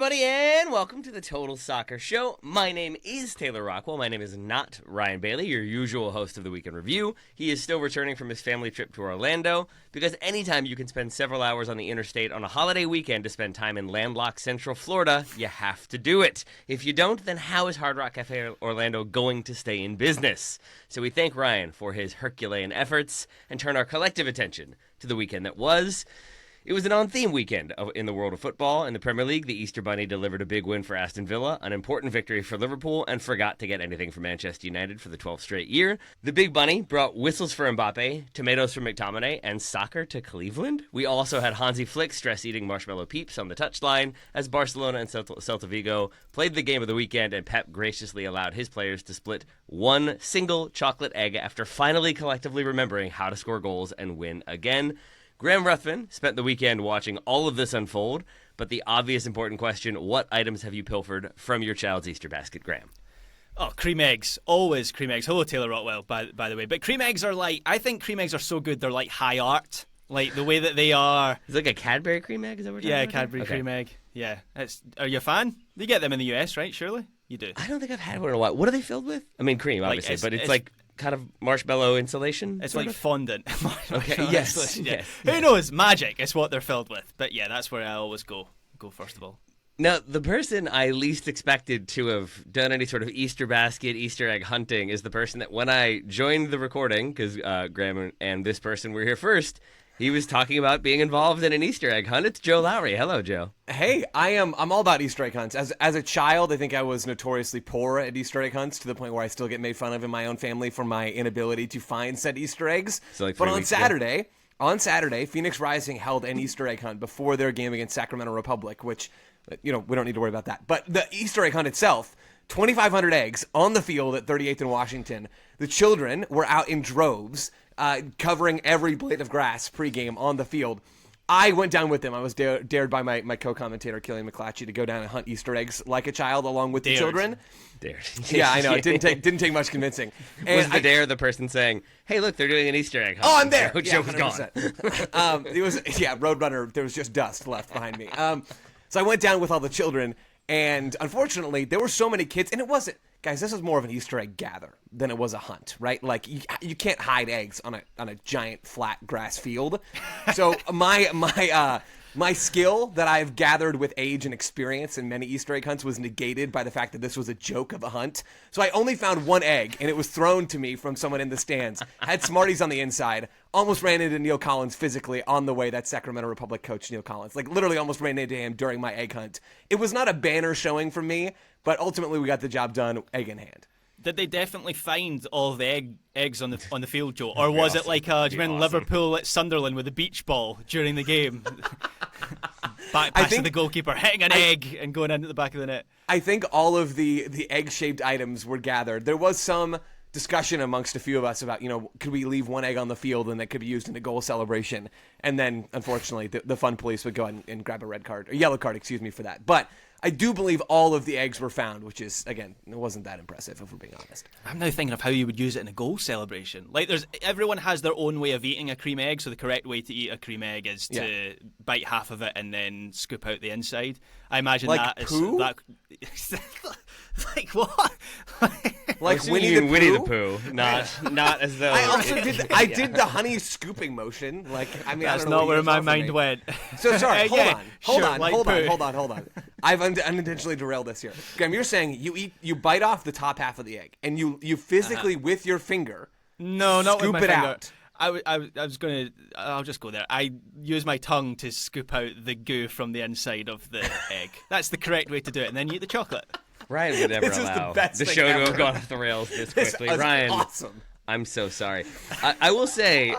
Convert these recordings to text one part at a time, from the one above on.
everybody, and welcome to the Total Soccer Show. My name is Taylor Rockwell. My name is not Ryan Bailey, your usual host of the Weekend Review. He is still returning from his family trip to Orlando, because anytime you can spend several hours on the interstate on a holiday weekend to spend time in landlocked Central Florida, you have to do it. If you don't, then how is Hard Rock Cafe Orlando going to stay in business? So we thank Ryan for his Herculean efforts and turn our collective attention to the weekend that was. It was an on-theme weekend in the world of football. In the Premier League, the Easter Bunny delivered a big win for Aston Villa, an important victory for Liverpool, and forgot to get anything from Manchester United for the 12th straight year. The Big Bunny brought whistles for Mbappe, tomatoes for McTominay, and soccer to Cleveland. We also had Hansi Flick stress-eating marshmallow peeps on the touchline as Barcelona and Celta Vigo played the game of the weekend, and Pep graciously allowed his players to split one single chocolate egg after finally collectively remembering how to score goals and win again. Graham Ruthven spent the weekend watching all of this unfold, but the obvious important question, what items have you pilfered from your child's Easter basket, Graham? Oh, cream eggs. Always cream eggs. Hello, Taylor Rockwell, by the way. But cream eggs are I think cream eggs are so good, they're like high art. Like, the way that they are. Is it like a Cadbury cream egg? Is that what we're talking about? Cadbury cream egg. Yeah. Are you a fan? You get them in the US, right? Surely? You do. I don't think I've had one in a while. What are they filled with? I mean, cream, obviously, but it's like kind of marshmallow insulation. It's like fondant. Okay, yes. Who knows? Magic is what they're filled with. But yeah, that's where I always go first of all. Now, the person I least expected to have done any sort of Easter basket, Easter egg hunting is the person that when I joined the recording, because Graham and this person were here first, he was talking about being involved in an Easter egg hunt. It's Joe Lowry. Hello, Joe. Hey, I'm all about Easter egg hunts. As a child, I think I was notoriously poor at Easter egg hunts to the point where I still get made fun of in my own family for my inability to find said Easter eggs. So like but on Saturday, Phoenix Rising held an Easter egg hunt before their game against Sacramento Republic, which, we don't need to worry about that. But the Easter egg hunt itself, 2,500 eggs on the field at 38th and Washington. The children were out in droves, covering every blade of grass pregame on the field. I went down with them. I was dared by my co-commentator, Killian McClatchy, to go down and hunt Easter eggs like a child along with the children. Dared. Yeah, I know. It didn't take much convincing. And was the dare the person saying, hey, look, they're doing an Easter egg hunt? Oh, I'm there. Joe was gone. It was, Roadrunner, there was just dust left behind me. So I went down with all the children, and unfortunately, there were so many kids, and it wasn't, guys, this was more of an Easter egg gather than it was a hunt, right? Like, you can't hide eggs on a giant flat grass field. So my skill that I've gathered with age and experience in many Easter egg hunts was negated by the fact that this was a joke of a hunt. So I only found one egg, and it was thrown to me from someone in the stands. Had Smarties on the inside. Almost ran into Neil Collins physically on the way. That's Sacramento Republic coach Neil Collins. Like, literally almost ran into him during my egg hunt. It was not a banner showing for me, but ultimately we got the job done, egg in hand. Did they definitely find all the eggs on the field, Joe? Or was it like, do you remember Liverpool at Sunderland with a beach ball during the game? Back passing the goalkeeper, hitting an egg and going into the back of the net. I think all of the egg-shaped items were gathered. There was some discussion amongst a few of us about, could we leave one egg on the field and that could be used in a goal celebration? And then, unfortunately, the fun police would go out and grab a yellow card, for that. But I do believe all of the eggs were found, which is, again, it wasn't that impressive, if we're being honest. I'm now thinking of how you would use it in a goal celebration. Like, everyone has their own way of eating a cream egg, so the correct way to eat a cream egg is to bite half of it and then scoop out the inside. I imagine like that poo? is... Like what? Like Winnie the Pooh, not as though. I also did the honey scooping motion. Like, I mean, that's not where my mind went. So sorry. Hold on. I've unintentionally derailed this here. Graham, you're saying you bite off the top half of the egg and you physically with your finger. No, not scoop with my it finger. out. I'll just go there. I use my tongue to scoop out the goo from the inside of the egg. That's the correct way to do it, and then you eat the chocolate. Ryan would never allow the show to have gone off the rails this quickly. Ryan, awesome. I'm so sorry. I will say,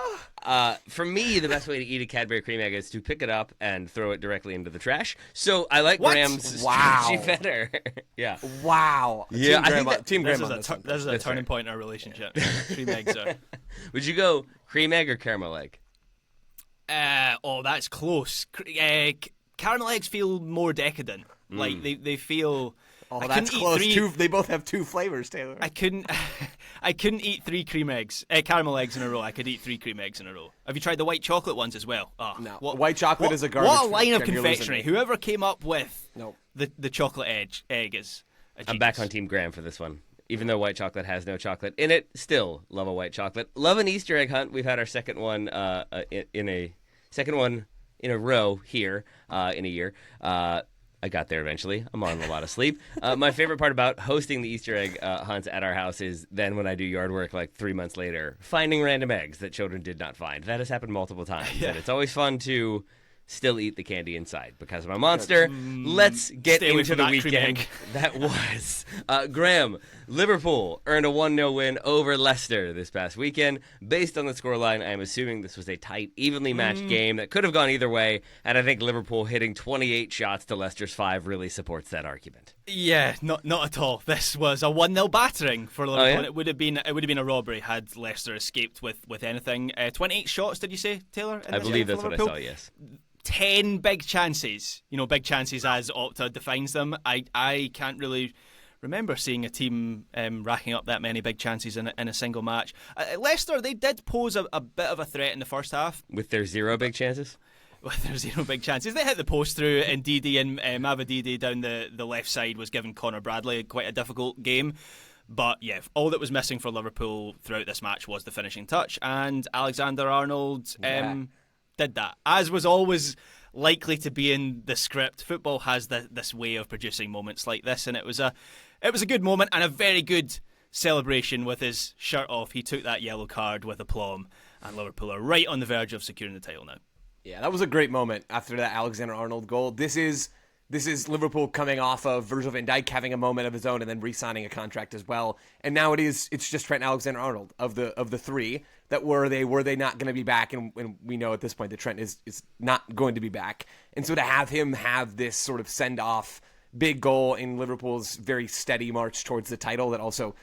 for me, the best way to eat a Cadbury cream egg is to pick it up and throw it directly into the trash. So I like Graham's strategy better. Yeah. Wow. Yeah. Team Graham. This is a turning point in our relationship. Cream eggs are. Would you go cream egg or caramel egg? That's close. Caramel eggs feel more decadent. Like they feel. Oh, that's close. They both have two flavors, Taylor. I couldn't eat 3 cream eggs, caramel eggs in a row. I could eat 3 cream eggs in a row. Have you tried the white chocolate ones as well? Oh, no. White chocolate is a garbage. What a line of confectionery. Whoever came up with Nope. the chocolate egg is a genius. I'm back on Team Graham for this one. Even though white chocolate has no chocolate in it, still love a white chocolate. Love an Easter egg hunt. We've had our second one in a row here in a year. I got there eventually. I'm on a lot of sleep. My favorite part about hosting the Easter egg hunts at our house is then when I do yard work like 3 months later, finding random eggs that children did not find. That has happened multiple times. Yeah. And it's always fun to still eat the candy inside because I'm a monster. Let's get into the weekend. That was. Graham, Liverpool earned a 1-0 win over Leicester this past weekend. Based on the scoreline, I'm assuming this was a tight, evenly matched game that could have gone either way, and I think Liverpool hitting 28 shots to Leicester's 5 really supports that argument. Yeah, not at all. This was a 1-0 battering for Liverpool. Oh, yeah? It would have been a robbery had Leicester escaped with anything. 28 shots, did you say, Taylor? I believe that's what I saw, yes. 10 big chances. Big chances as Opta defines them. I can't really remember seeing a team racking up that many big chances in a single match. Leicester, they did pose a bit of a threat in the first half. With their 0 big chances? With their 0 big chances. They hit the post through, and Didi and Mavididi down the left side was giving Conor Bradley quite a difficult game. But yeah, all that was missing for Liverpool throughout this match was the finishing touch, and Alexander-Arnold did that, as was always likely to be in the script. Football has this way of producing moments like this, and it was a good moment and a very good celebration with his shirt off. He took that yellow card with aplomb, and Liverpool are right on the verge of securing the title now. Yeah, that was a great moment after that Alexander-Arnold goal. This is Liverpool coming off of Virgil van Dijk having a moment of his own and then re-signing a contract as well. And now it's just Trent Alexander-Arnold of the 3 that were they not going to be back, and we know at this point that Trent is not going to be back. And so to have him have this sort of send-off big goal in Liverpool's very steady march towards the title that also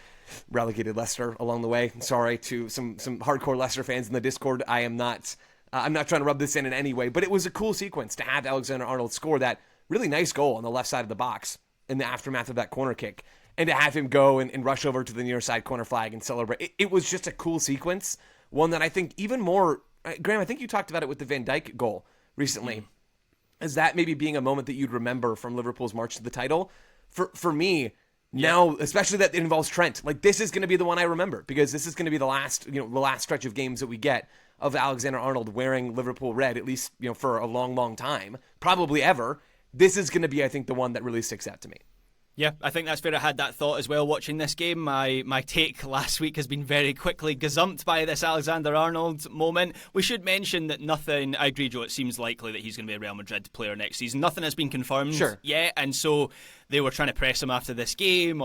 relegated Leicester along the way. Sorry to some hardcore Leicester fans in the Discord. I'm not trying to rub this in any way, but it was a cool sequence to have Alexander-Arnold score that really nice goal on the left side of the box in the aftermath of that corner kick, and to have him go and rush over to the near side corner flag and celebrate. It was just a cool sequence, one that I think even more, Graham, I think you talked about it with the Van Dijk goal recently, as that maybe being a moment that you'd remember from Liverpool's march to the title. For me, now, especially that it involves Trent, like this is going to be the one I remember, because this is going to be the last stretch of games that we get of Alexander-Arnold wearing Liverpool red, at least for a long, long time, probably ever. This is going to be, I think, the one that really sticks out to me. Yeah, I think that's fair. I had that thought as well watching this game. My take last week has been very quickly gazumped by this Alexander-Arnold moment. We should mention that nothing, I agree, Joe, it seems likely that he's going to be a Real Madrid player next season. Nothing has been confirmed yet, and so they were trying to press him after this game.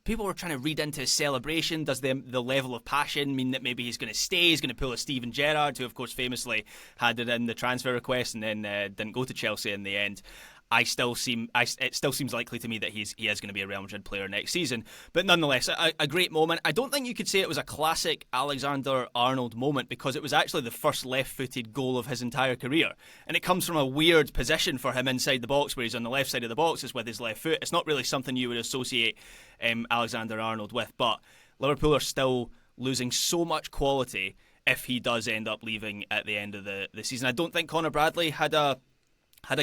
People were trying to read into his celebration. Does the level of passion mean that maybe he's going to stay? He's going to pull a Steven Gerrard, who of course famously had it in the transfer request and then didn't go to Chelsea in the end. It still seems likely to me that he is going to be a Real Madrid player next season. But nonetheless, a great moment. I don't think you could say it was a classic Alexander-Arnold moment, because it was actually the first left-footed goal of his entire career. And it comes from a weird position for him inside the box, where he's on the left side of the box, is with his left foot. It's not really something you would associate Alexander-Arnold with. But Liverpool are still losing so much quality if he does end up leaving at the end of the season. I don't think Conor Bradley had a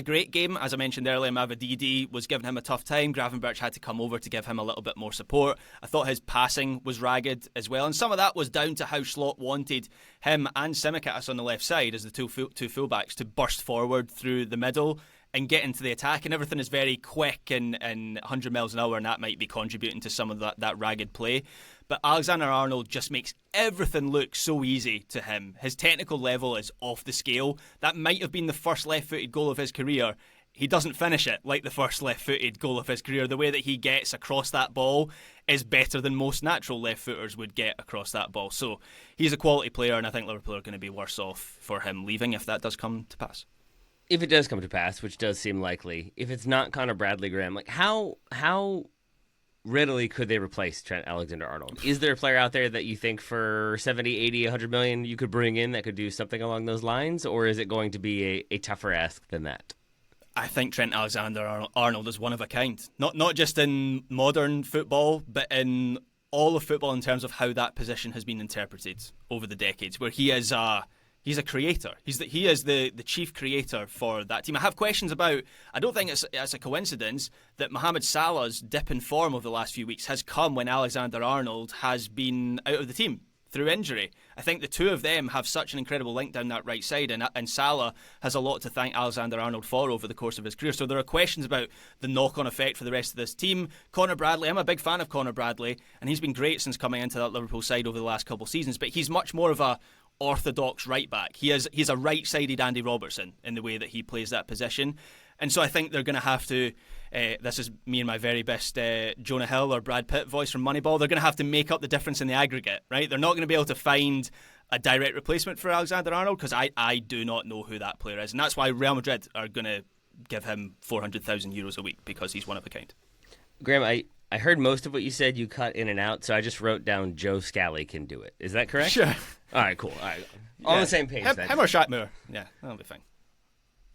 great game. As I mentioned earlier, Mavididi was giving him a tough time. Gravenberch had to come over to give him a little bit more support. I thought his passing was ragged as well, and some of that was down to how Slot wanted him and Tsimikas on the left side as the two fullbacks to burst forward through the middle and get into the attack, and everything is very quick and 100 miles an hour, and that might be contributing to some of that ragged play. But Alexander-Arnold just makes everything look so easy to him. His technical level is off the scale. That might have been the first left-footed goal of his career. He doesn't finish it like the first left-footed goal of his career. The way that he gets across that ball is better than most natural left-footers would get across that ball. So he's a quality player, and I think Liverpool are going to be worse off for him leaving if that does come to pass. If it does come to pass, which does seem likely, if it's not Conor Bradley, Graham, like how readily could they replace Trent Alexander-Arnold? Is there a player out there that you think for 70, 80, 100 million you could bring in that could do something along those lines, or is it going to be a tougher ask than that? I think Trent Alexander-Arnold is one of a kind. Not just in modern football, but in all of football in terms of how that position has been interpreted over the decades, where he's a creator. He is the chief creator for that team. I have questions about. I don't think it's a coincidence that Mohamed Salah's dip in form over the last few weeks has come when Alexander-Arnold has been out of the team through injury. I think the two of them have such an incredible link down that right side, and Salah has a lot to thank Alexander-Arnold for over the course of his career. So there are questions about the knock-on effect for the rest of this team. Conor Bradley, I'm a big fan of Conor Bradley, and he's been great since coming into that Liverpool side over the last couple of seasons, but he's much more of a orthodox right back. He's a right-sided Andy Robertson in the way that he plays that position. And so I think they're going to have to, this is me and my very best Jonah Hill or Brad Pitt voice from Moneyball, they're going to have to make up the difference in the aggregate, right? They're not going to be able to find a direct replacement for Alexander-Arnold because I do not know who that player is. And that's why Real Madrid are going to give him €400,000 a week because he's one of a kind. Graham, I heard most of what you said. You cut in and out, so I just wrote down Joe Scally can do it. Is that correct? Sure. All right, cool. All right. On the same page then. Him or Shatmur. Yeah, that'll be fine.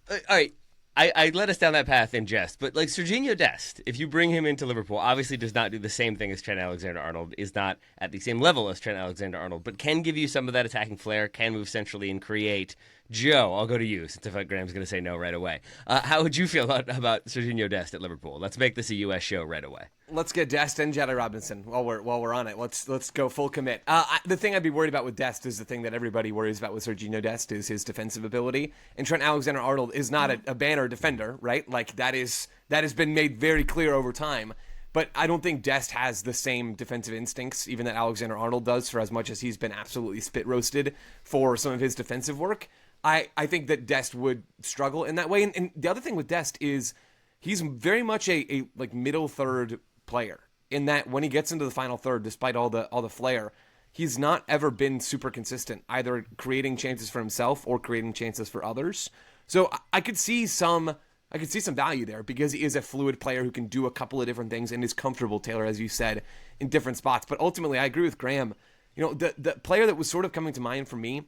All right. I led us down that path in jest, but like Sergino Dest, if you bring him into Liverpool, obviously does not do the same thing as Trent Alexander-Arnold, is not at the same level as Trent Alexander-Arnold, but can give you some of that attacking flair, can move centrally and create. Joe, I'll go to you, since if Graham's going to say no right away. How would you feel about Sergino Dest at Liverpool? Let's make this a U.S. show right away. Let's get Dest and Jedi Robinson while we're on it. Let's go full commit. The thing I'd be worried about with Dest is the thing that everybody worries about with Sergino Dest is his defensive ability. And Trent Alexander-Arnold is not a banner defender, right? Like that has been made very clear over time. But I don't think Dest has the same defensive instincts, even that Alexander-Arnold does, for as much as he's been absolutely spit roasted for some of his defensive work. I think that Dest would struggle in that way. And the other thing with Dest is he's very much a like middle third player in that when he gets into the final third, despite all the flair, he's not ever been super consistent, either creating chances for himself or creating chances for others. So I could see some value there because he is a fluid player who can do a couple of different things and is comfortable, Taylor, as you said, in different spots. But ultimately, I agree with Graham. You know, the player that was sort of coming to mind for me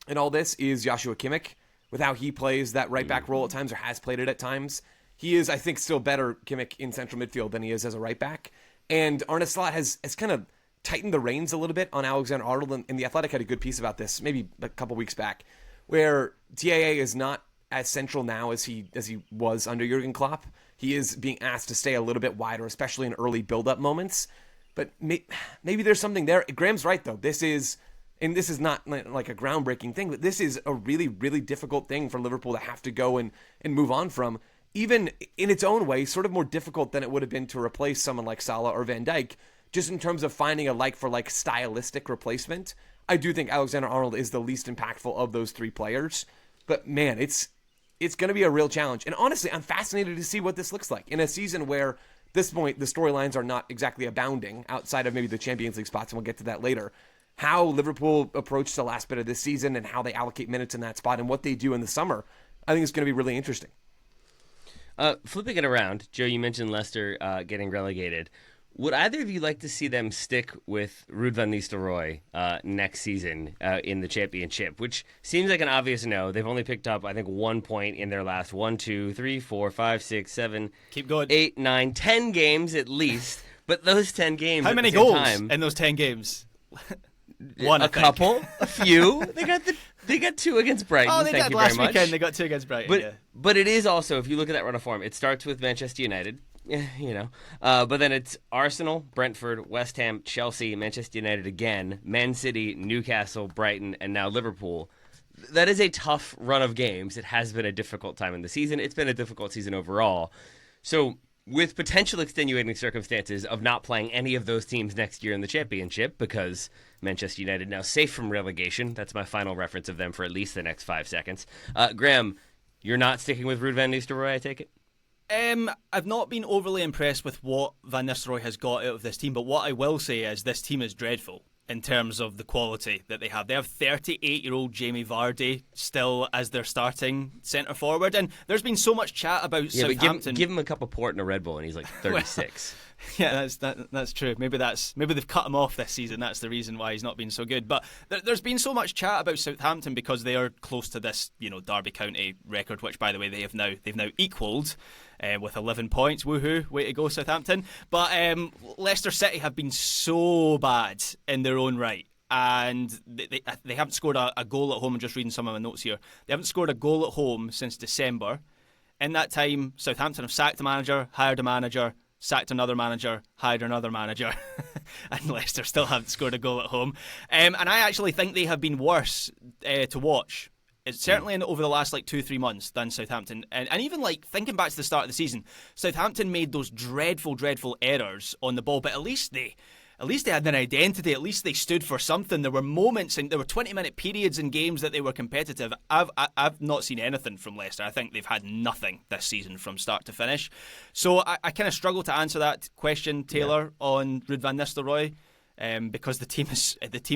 in all this is Joshua Kimmich, with how he plays that right back role at times or has played it at times. He is, I think, still better, Kimmich, in central midfield than he is as a right back. And Arne Slot has kind of tightened the reins a little bit on Alexander-Arnold, and The Athletic had a good piece about this maybe a couple weeks back, where TAA is not as central now as he was under Jurgen Klopp. He is being asked to stay a little bit wider, especially in early build-up moments. But maybe there's something there. Graham's right, though. This is not like a groundbreaking thing, but this is a really, really difficult thing for Liverpool to have to go and move on from. Even in its own way, sort of more difficult than it would have been to replace someone like Salah or Van Dijk, just in terms of finding a like-for-like stylistic replacement. I do think Alexander-Arnold is the least impactful of those three players. But man, it's going to be a real challenge. And honestly, I'm fascinated to see what this looks like in a season where, at this point, the storylines are not exactly abounding outside of maybe the Champions League spots, and we'll get to that later. How Liverpool approach the last bit of this season and how they allocate minutes in that spot and what they do in the summer, I think it's going to be really interesting. Flipping it around, Joe, you mentioned Leicester getting relegated. Would either of you like to see them stick with Ruud van Nistelrooy next season in the championship, which seems like an obvious no. They've only picked up, I think, 1 point in their last 1, 2, 3, 4, 5, 6, 7, keep going. 8, 9, 10 games at least. But those 10 games, how many goals in those 10 games? One, a couple, a few. They got 2 against Brighton. Oh, they Thank did you last very much. weekend. They got 2 against Brighton. But it is also, if you look at that run of form, it starts with Manchester United, but then it's Arsenal, Brentford, West Ham, Chelsea, Manchester United again, Man City, Newcastle, Brighton, and now Liverpool. That is a tough run of games. It has been a difficult time in the season. It's been a difficult season overall. So with potential extenuating circumstances of not playing any of those teams next year in the championship, because Manchester United now safe from relegation. That's my final reference of them for at least the next 5 seconds. Graham, you're not sticking with Ruud van Nistelrooy, I take it? I've not been overly impressed with what Van Nistelrooy has got out of this team, but what I will say is this team is dreadful in terms of the quality that they have. They have 38-year-old Jamie Vardy still as their starting centre-forward, and there's been so much chat about Southampton. Give him a cup of port and a Red Bull, and he's like 36. Yeah, that's true. Maybe they've cut him off this season. That's the reason why he's not been so good. But there's been so much chat about Southampton because they are close to this, Derby County record, which, by the way, they've now equalled with 11 points. Woohoo! Way to go, Southampton. But Leicester City have been so bad in their own right. And they haven't scored a goal at home. I'm just reading some of my notes here. They haven't scored a goal at home since December. In that time, Southampton have sacked a manager, hired a manager, sacked another manager, hired another manager, and Leicester still haven't scored a goal at home. And I actually think they have been worse to watch. It's certainly over the last 2-3 months than Southampton. And even thinking back to the start of the season, Southampton made those dreadful errors on the ball, but at least they had an identity. At least they stood for something. There were moments and there were 20-minute periods in games that they were competitive. I've not seen anything from Leicester. I think they've had nothing this season from start to finish. So I kind of struggle to answer that question, Taylor, on Ruud van Nistelrooy, because the team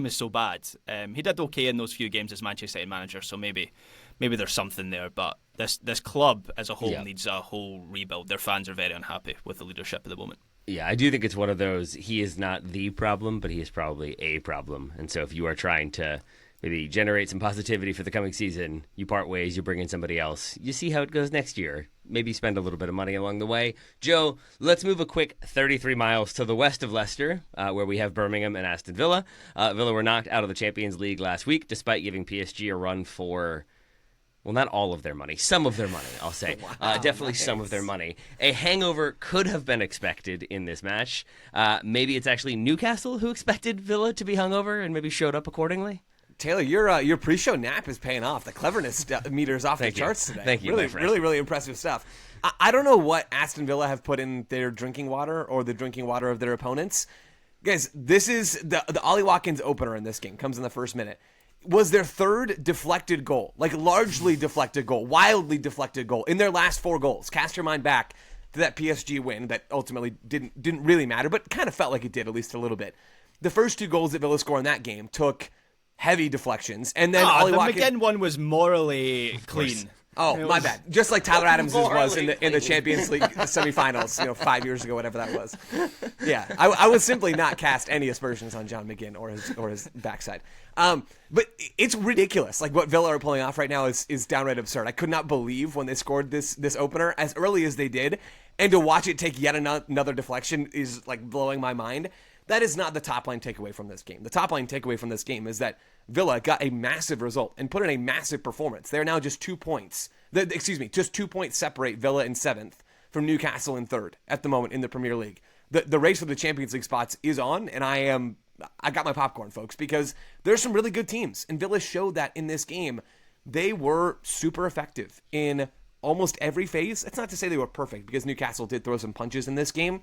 is so bad. He did okay in those few games as Manchester United manager, so maybe there's something there. But this club as a whole needs a whole rebuild. Their fans are very unhappy with the leadership at the moment. Yeah, I do think it's one of those, he is not the problem, but he is probably a problem. And so if you are trying to maybe generate some positivity for the coming season, you part ways, you bring in somebody else. You see how it goes next year. Maybe spend a little bit of money along the way. Joe, let's move a quick 33 miles to the west of Leicester, where we have Birmingham and Aston Villa. Villa were knocked out of the Champions League last week, despite giving PSG a run for... well, not all of their money. Some of their money, I'll say. Wow, definitely nice. some of their money. A hangover could have been expected in this match. Maybe it's actually Newcastle who expected Villa to be hungover and maybe showed up accordingly. Taylor, your pre-show nap is paying off. The cleverness meter is off the charts today. Thank you, really, my friend. really, really impressive stuff. I don't know what Aston Villa have put in their drinking water or the drinking water of their opponents. Guys, this is the Ollie Watkins opener in this game. Comes in the first minute. Was their third deflected goal, largely deflected goal, wildly deflected goal in their last 4 goals. Cast your mind back to that PSG win that ultimately didn't really matter, but kind of felt like it did, at least a little bit. The first 2 goals that Villa scored in that game took heavy deflections, and then Ollie Watkins... the McGinn one was morally clean. Oh, my bad. Just like Tyler Adams' was in the Champions League semifinals, 5 years ago, whatever that was. Yeah, I would simply not cast any aspersions on John McGinn or his backside. But it's ridiculous. What Villa are pulling off right now is downright absurd. I could not believe when they scored this opener as early as they did, and to watch it take yet another deflection is blowing my mind. That is not the top line takeaway from this game. The top line takeaway from this game is that Villa got a massive result and put in a massive performance. They're now just 2 points. Just 2 points separate Villa in 7th from Newcastle in 3rd at the moment in the Premier League. The race for the Champions League spots is on, and I got my popcorn, folks, because there's some really good teams, and Villa showed that in this game. They were super effective in almost every phase. That's not to say they were perfect, because Newcastle did throw some punches in this game,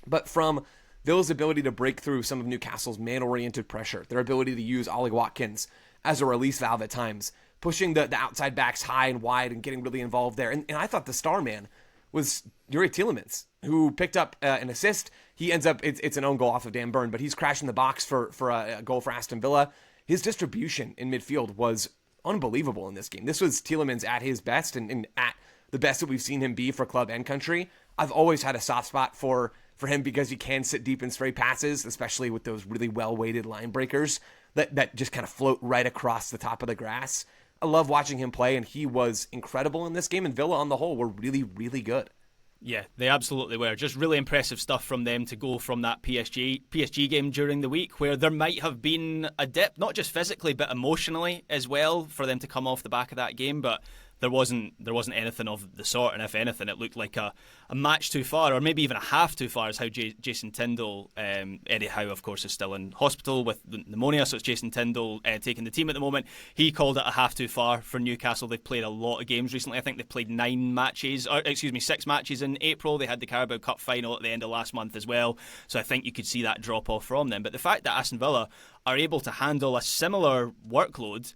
but from Villa's ability to break through some of Newcastle's man-oriented pressure, their ability to use Ollie Watkins as a release valve at times, pushing the outside backs high and wide and getting really involved there. And I thought the star man was Youri Tielemans, who picked up an assist. He ends up, it's an own goal off of Dan Burn, but he's crashing the box for a goal for Aston Villa. His distribution in midfield was unbelievable in this game. This was Tielemans at his best and at the best that we've seen him be for club and country. I've always had a soft spot for him because he can sit deep and stray passes, especially with those really well-weighted line breakers that just kind of float right across the top of the grass. I love watching him play, and he was incredible in this game, and Villa on the whole were really, really good. Yeah, they absolutely were. Just really impressive stuff from them to go from that PSG game during the week where there might have been a dip, not just physically but emotionally as well, for them to come off the back of that game, but there wasn't anything of the sort, and if anything, it looked like a match too far, or maybe even a half too far, is how Jason Tindall, Eddie Howe, of course, is still in hospital with pneumonia, so it's Jason Tindall taking the team at the moment. He called it a half too far for Newcastle. They've played a lot of games recently. I think they've played 6 matches in April. They had the Carabao Cup final at the end of last month as well, so I think you could see that drop off from them. But the fact that Aston Villa are able to handle a similar workload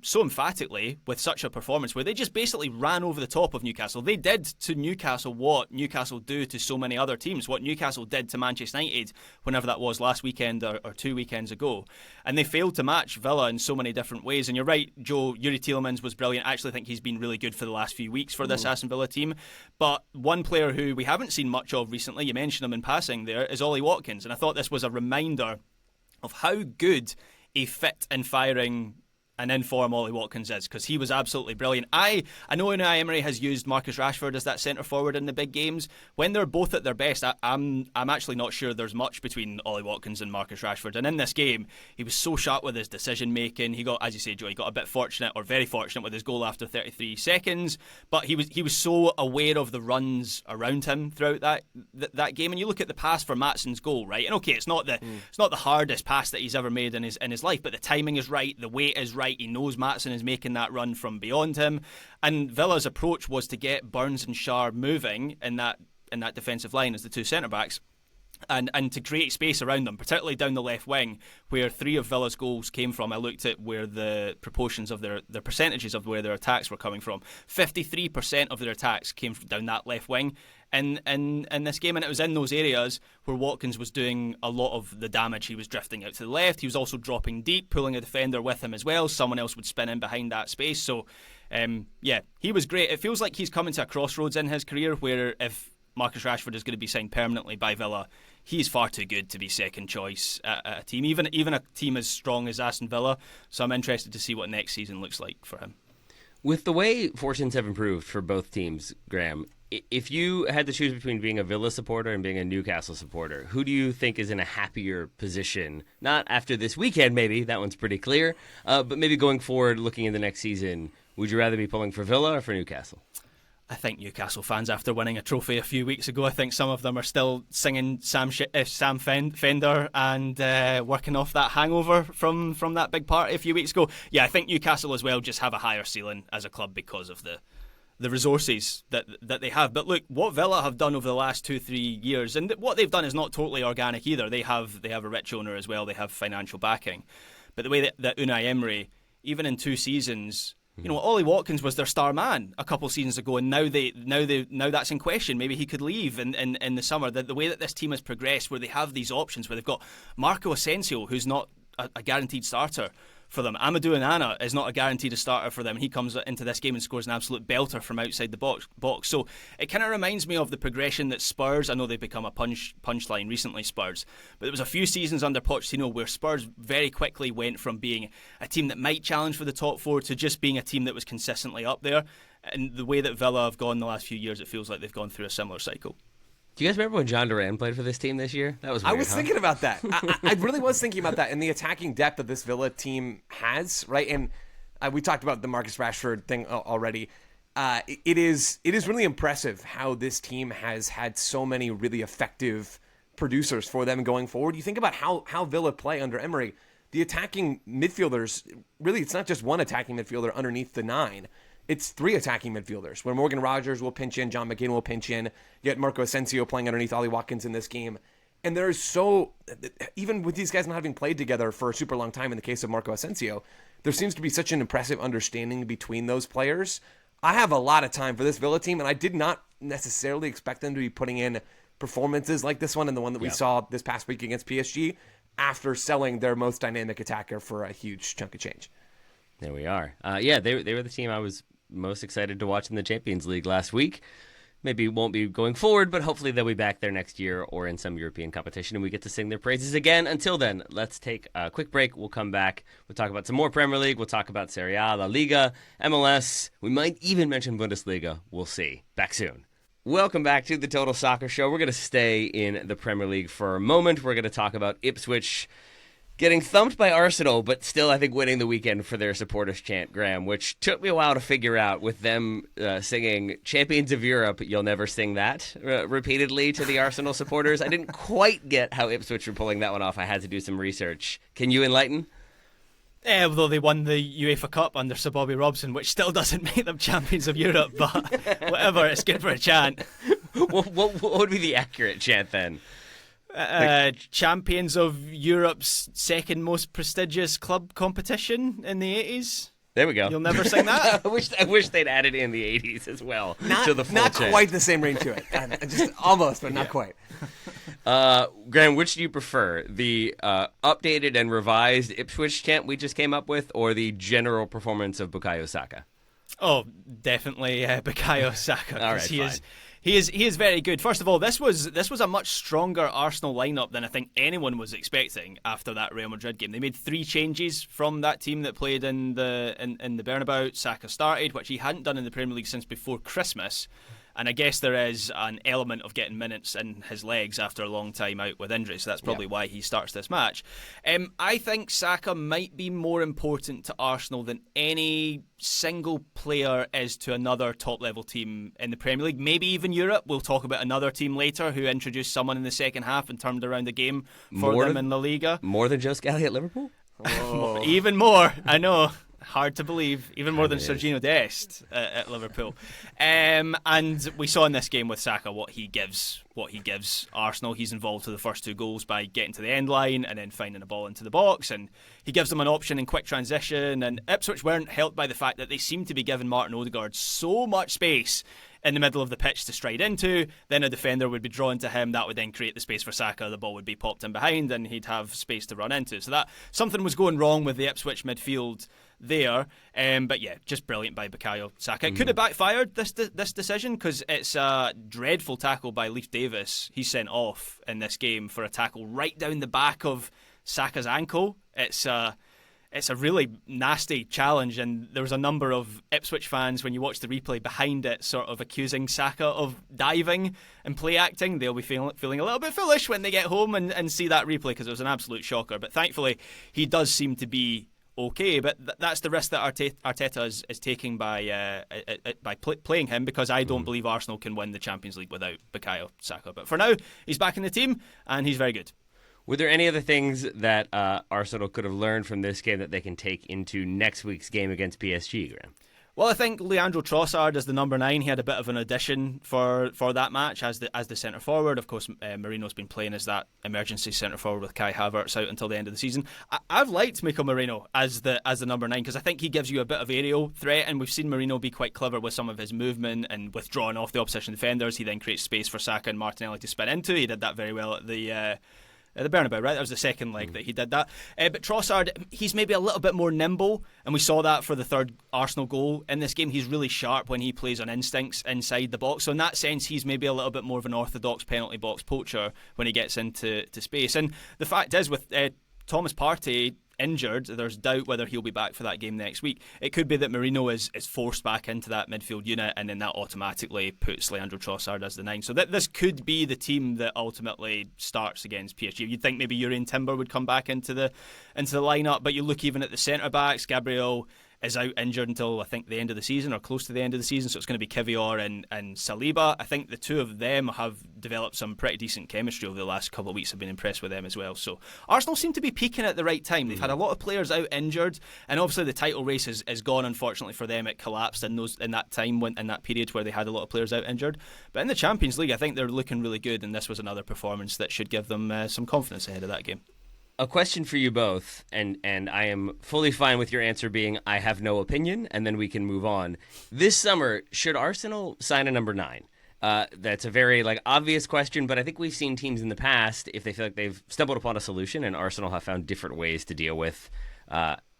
so emphatically with such a performance where they just basically ran over the top of Newcastle. They did to Newcastle what Newcastle do to so many other teams, what Newcastle did to Manchester United whenever that was last weekend or 2 weekends ago. And they failed to match Villa in so many different ways. And you're right, Joe, Yuri Tielemans was brilliant. I actually think he's been really good for the last few weeks for this Aston Villa team. But one player who we haven't seen much of recently, you mentioned him in passing there, is Ollie Watkins. And I thought this was a reminder of how good a fit and firing and in-form Ollie Watkins is, because he was absolutely brilliant. I know Unai Emery has used Marcus Rashford as that centre-forward in the big games. When they're both at their best, I'm actually not sure there's much between Ollie Watkins and Marcus Rashford. And in this game, he was so sharp with his decision-making. He got, as you say, Joe, he got a bit fortunate, or very fortunate, with his goal after 33 seconds. But he was so aware of the runs around him throughout that game. And you look at the pass for Matsson's goal, right? And okay, it's not the hardest pass that he's ever made in his life, but the timing is right, the weight is right. He knows Maatson is making that run from beyond him, and Villa's approach was to get Burns and Schär moving in that defensive line as the two centre backs, and to create space around them, particularly down the left wing where 3 of Villa's goals came from. I looked at where the proportions of their percentages of where their attacks were coming from. 53% of their attacks came from down that left wing in this game, and it was in those areas where Watkins was doing a lot of the damage. He was drifting out to the left, he was also dropping deep, pulling a defender with him as well. Someone else would spin in behind that space. So he was great. It feels like he's coming to a crossroads in his career where if Marcus Rashford is going to be signed permanently by Villa, he's far too good to be second choice at a team, even a team as strong as Aston Villa. So I'm interested to see what next season looks like for him. With the way fortunes have improved for both teams, Graham, if you had to choose between being a Villa supporter and being a Newcastle supporter, who do you think is in a happier position? Not after this weekend, maybe. That one's pretty clear. But maybe going forward, looking in the next season, would you rather be pulling for Villa or for Newcastle? I think Newcastle fans, after winning a trophy a few weeks ago, I think some of them are still singing Sam Fender and working off that hangover from that big party a few weeks ago. Yeah, I think Newcastle as well just have a higher ceiling as a club because of the resources that they have. But look, what Villa have done over the last 2-3 years, and what they've done is not totally organic either. They have a rich owner as well. They have financial backing. But the way that Unai Emery, even in 2 seasons, Ollie Watkins was their star man a couple of seasons ago, and now that's in question. Maybe he could leave in the summer. The way that this team has progressed, where they have these options, where they've got Marco Asensio, who's not a guaranteed starter for them. Amadou Onana is not a guaranteed starter for them. He comes into this game and scores an absolute belter from outside the box. So it kind of reminds me of the progression that Spurs, I know they've become a punchline recently, Spurs, but there was a few seasons under Pochettino where Spurs very quickly went from being a team that might challenge for the top 4 to just being a team that was consistently up there. And the way that Villa have gone the last few years, it feels like they've gone through a similar cycle. Do you guys remember when John Duran played for this team this year? That was weird, I was thinking about that. I really was thinking about that, and the attacking depth that this Villa team has, right? And we talked about the Marcus Rashford thing already. It is really impressive how this team has had so many really effective producers for them going forward. You think about how Villa play under Emery. The attacking midfielders, really, it's not just one attacking midfielder underneath the 9. It's 3 attacking midfielders, where Morgan Rogers will pinch in, John McGinn will pinch in, yet Marco Asensio playing underneath Ollie Watkins in this game. And even with these guys not having played together for a super long time in the case of Marco Asensio, there seems to be such an impressive understanding between those players. I have a lot of time for this Villa team, and I did not necessarily expect them to be putting in performances like this one and the one that we saw this past week against PSG after selling their most dynamic attacker for a huge chunk of change. There we are. They were the team I was most excited to watch in the Champions League last week. Maybe won't be going forward, but hopefully they'll be back there next year or in some European competition, and we get to sing their praises again. Until then, let's take a quick break. We'll come back. We'll talk about some more Premier League. We'll talk about Serie A, La Liga, MLS. We might even mention Bundesliga. We'll see. Back soon. Welcome back to the Total Soccer Show. We're going to stay in the Premier League for a moment. We're going to talk about Ipswich getting thumped by Arsenal, but still, I think, winning the weekend for their supporters chant, Graham, which took me a while to figure out with them singing Champions of Europe, you'll never sing that, repeatedly to the Arsenal supporters. I didn't quite get how Ipswich were pulling that one off. I had to do some research. Can you enlighten? Although they won the UEFA Cup under Sir Bobby Robson, which still doesn't make them champions of Europe, but whatever, it's good for a chant. What would be the accurate chant then? Champions of Europe's second most prestigious club competition in the 80s. There we go. You'll never sing that? I wish they'd added in the 80s as well to the full Not chant. quite the same ring to it. Just almost, but not quite. Graham, which do you prefer? The updated and revised Ipswich chant we just came up with, or the general performance of Bukayo Saka? Oh, definitely Bukayo Saka. All right, he fine. He is very good. First of all, this was a much stronger Arsenal lineup than I think anyone was expecting after that Real Madrid game. They made 3 changes from that team that played in the Bernabeu. Saka started, which he hadn't done in the Premier League since before Christmas. And I guess there is an element of getting minutes in his legs after a long time out with injury, so that's probably why he starts this match. I think Saka might be more important to Arsenal than any single player is to another top-level team in the Premier League, maybe even Europe. We'll talk about another team later who introduced someone in the second half and turned around the game for them in La Liga. More than Joe Scally at Liverpool? Even more, I know. Hard to believe, even more than Sergino Dest at Liverpool. And we saw in this game with Saka what he gives Arsenal. He's involved for the first 2 goals by getting to the end line and then finding a ball into the box, and he gives them an option in quick transition. And Ipswich weren't helped by the fact that they seemed to be giving Martin Odegaard so much space in the middle of the pitch to stride into. Then a defender would be drawn to him. That would then create the space for Saka. The ball would be popped in behind and he'd have space to run into. So that something was going wrong with the Ipswich midfield there. But yeah, just brilliant by Bukayo Saka. It could have backfired, this decision, because it's a dreadful tackle by Leif Davis. He's sent off in this game for a tackle right down the back of Saka's ankle. It's a really nasty challenge, and there was a number of Ipswich fans, when you watch the replay behind it, sort of accusing Saka of diving and play acting. They'll be feeling a little bit foolish when they get home and see that replay, because it was an absolute shocker. But thankfully, he does seem to be okay. But that's the risk that Arteta is taking by playing him, because I don't believe Arsenal can win the Champions League without Bukayo Saka. But for now, he's back in the team, and he's very good. Were there any other things that Arsenal could have learned from this game that they can take into next week's game against PSG, Graham? Well, I think Leandro Trossard as the number 9, he had a bit of an addition for that match as the centre forward. Of course, Marino's been playing as that emergency centre forward with Kai Havertz out until the end of the season. I've liked Mikel Merino as the number 9, because I think he gives you a bit of aerial threat, and we've seen Marino be quite clever with some of his movement and withdrawing off the opposition defenders. He then creates space for Saka and Martinelli to spin into. He did that very well at the Bernabeu, right? That was the second leg that he did that. But Trossard, he's maybe a little bit more nimble, and we saw that for the third Arsenal goal in this game. He's really sharp when he plays on instincts inside the box. So in that sense, he's maybe a little bit more of an orthodox penalty box poacher when he gets into space. And the fact is, with Thomas Partey injured, there's doubt whether he'll be back for that game next week. It could be that Marino is forced back into that midfield unit, and then that automatically puts Leandro Trossard as the 9. So this could be the team that ultimately starts against PSG. You'd think maybe Urian Timber would come back into the lineup, but you look even at the centre backs. Gabriel is out injured until I think the end of the season, or close to the end of the season, so it's going to be Kivior and Saliba. I think the two of them have developed some pretty decent chemistry over the last couple of weeks. I've been impressed with them as well. So Arsenal seem to be peaking at the right time. They've had a lot of players out injured, and obviously the title race is gone, unfortunately for them. It collapsed in that time, in that period where they had a lot of players out injured. But in the Champions League, I think they're looking really good, and this was another performance that should give them some confidence ahead of that game. A question for you both, and I am fully fine with your answer being I have no opinion, and then we can move on. This summer, should Arsenal sign a number 9? That's a very obvious question, but I think we've seen teams in the past, if they feel like they've stumbled upon a solution, and Arsenal have found different ways to deal with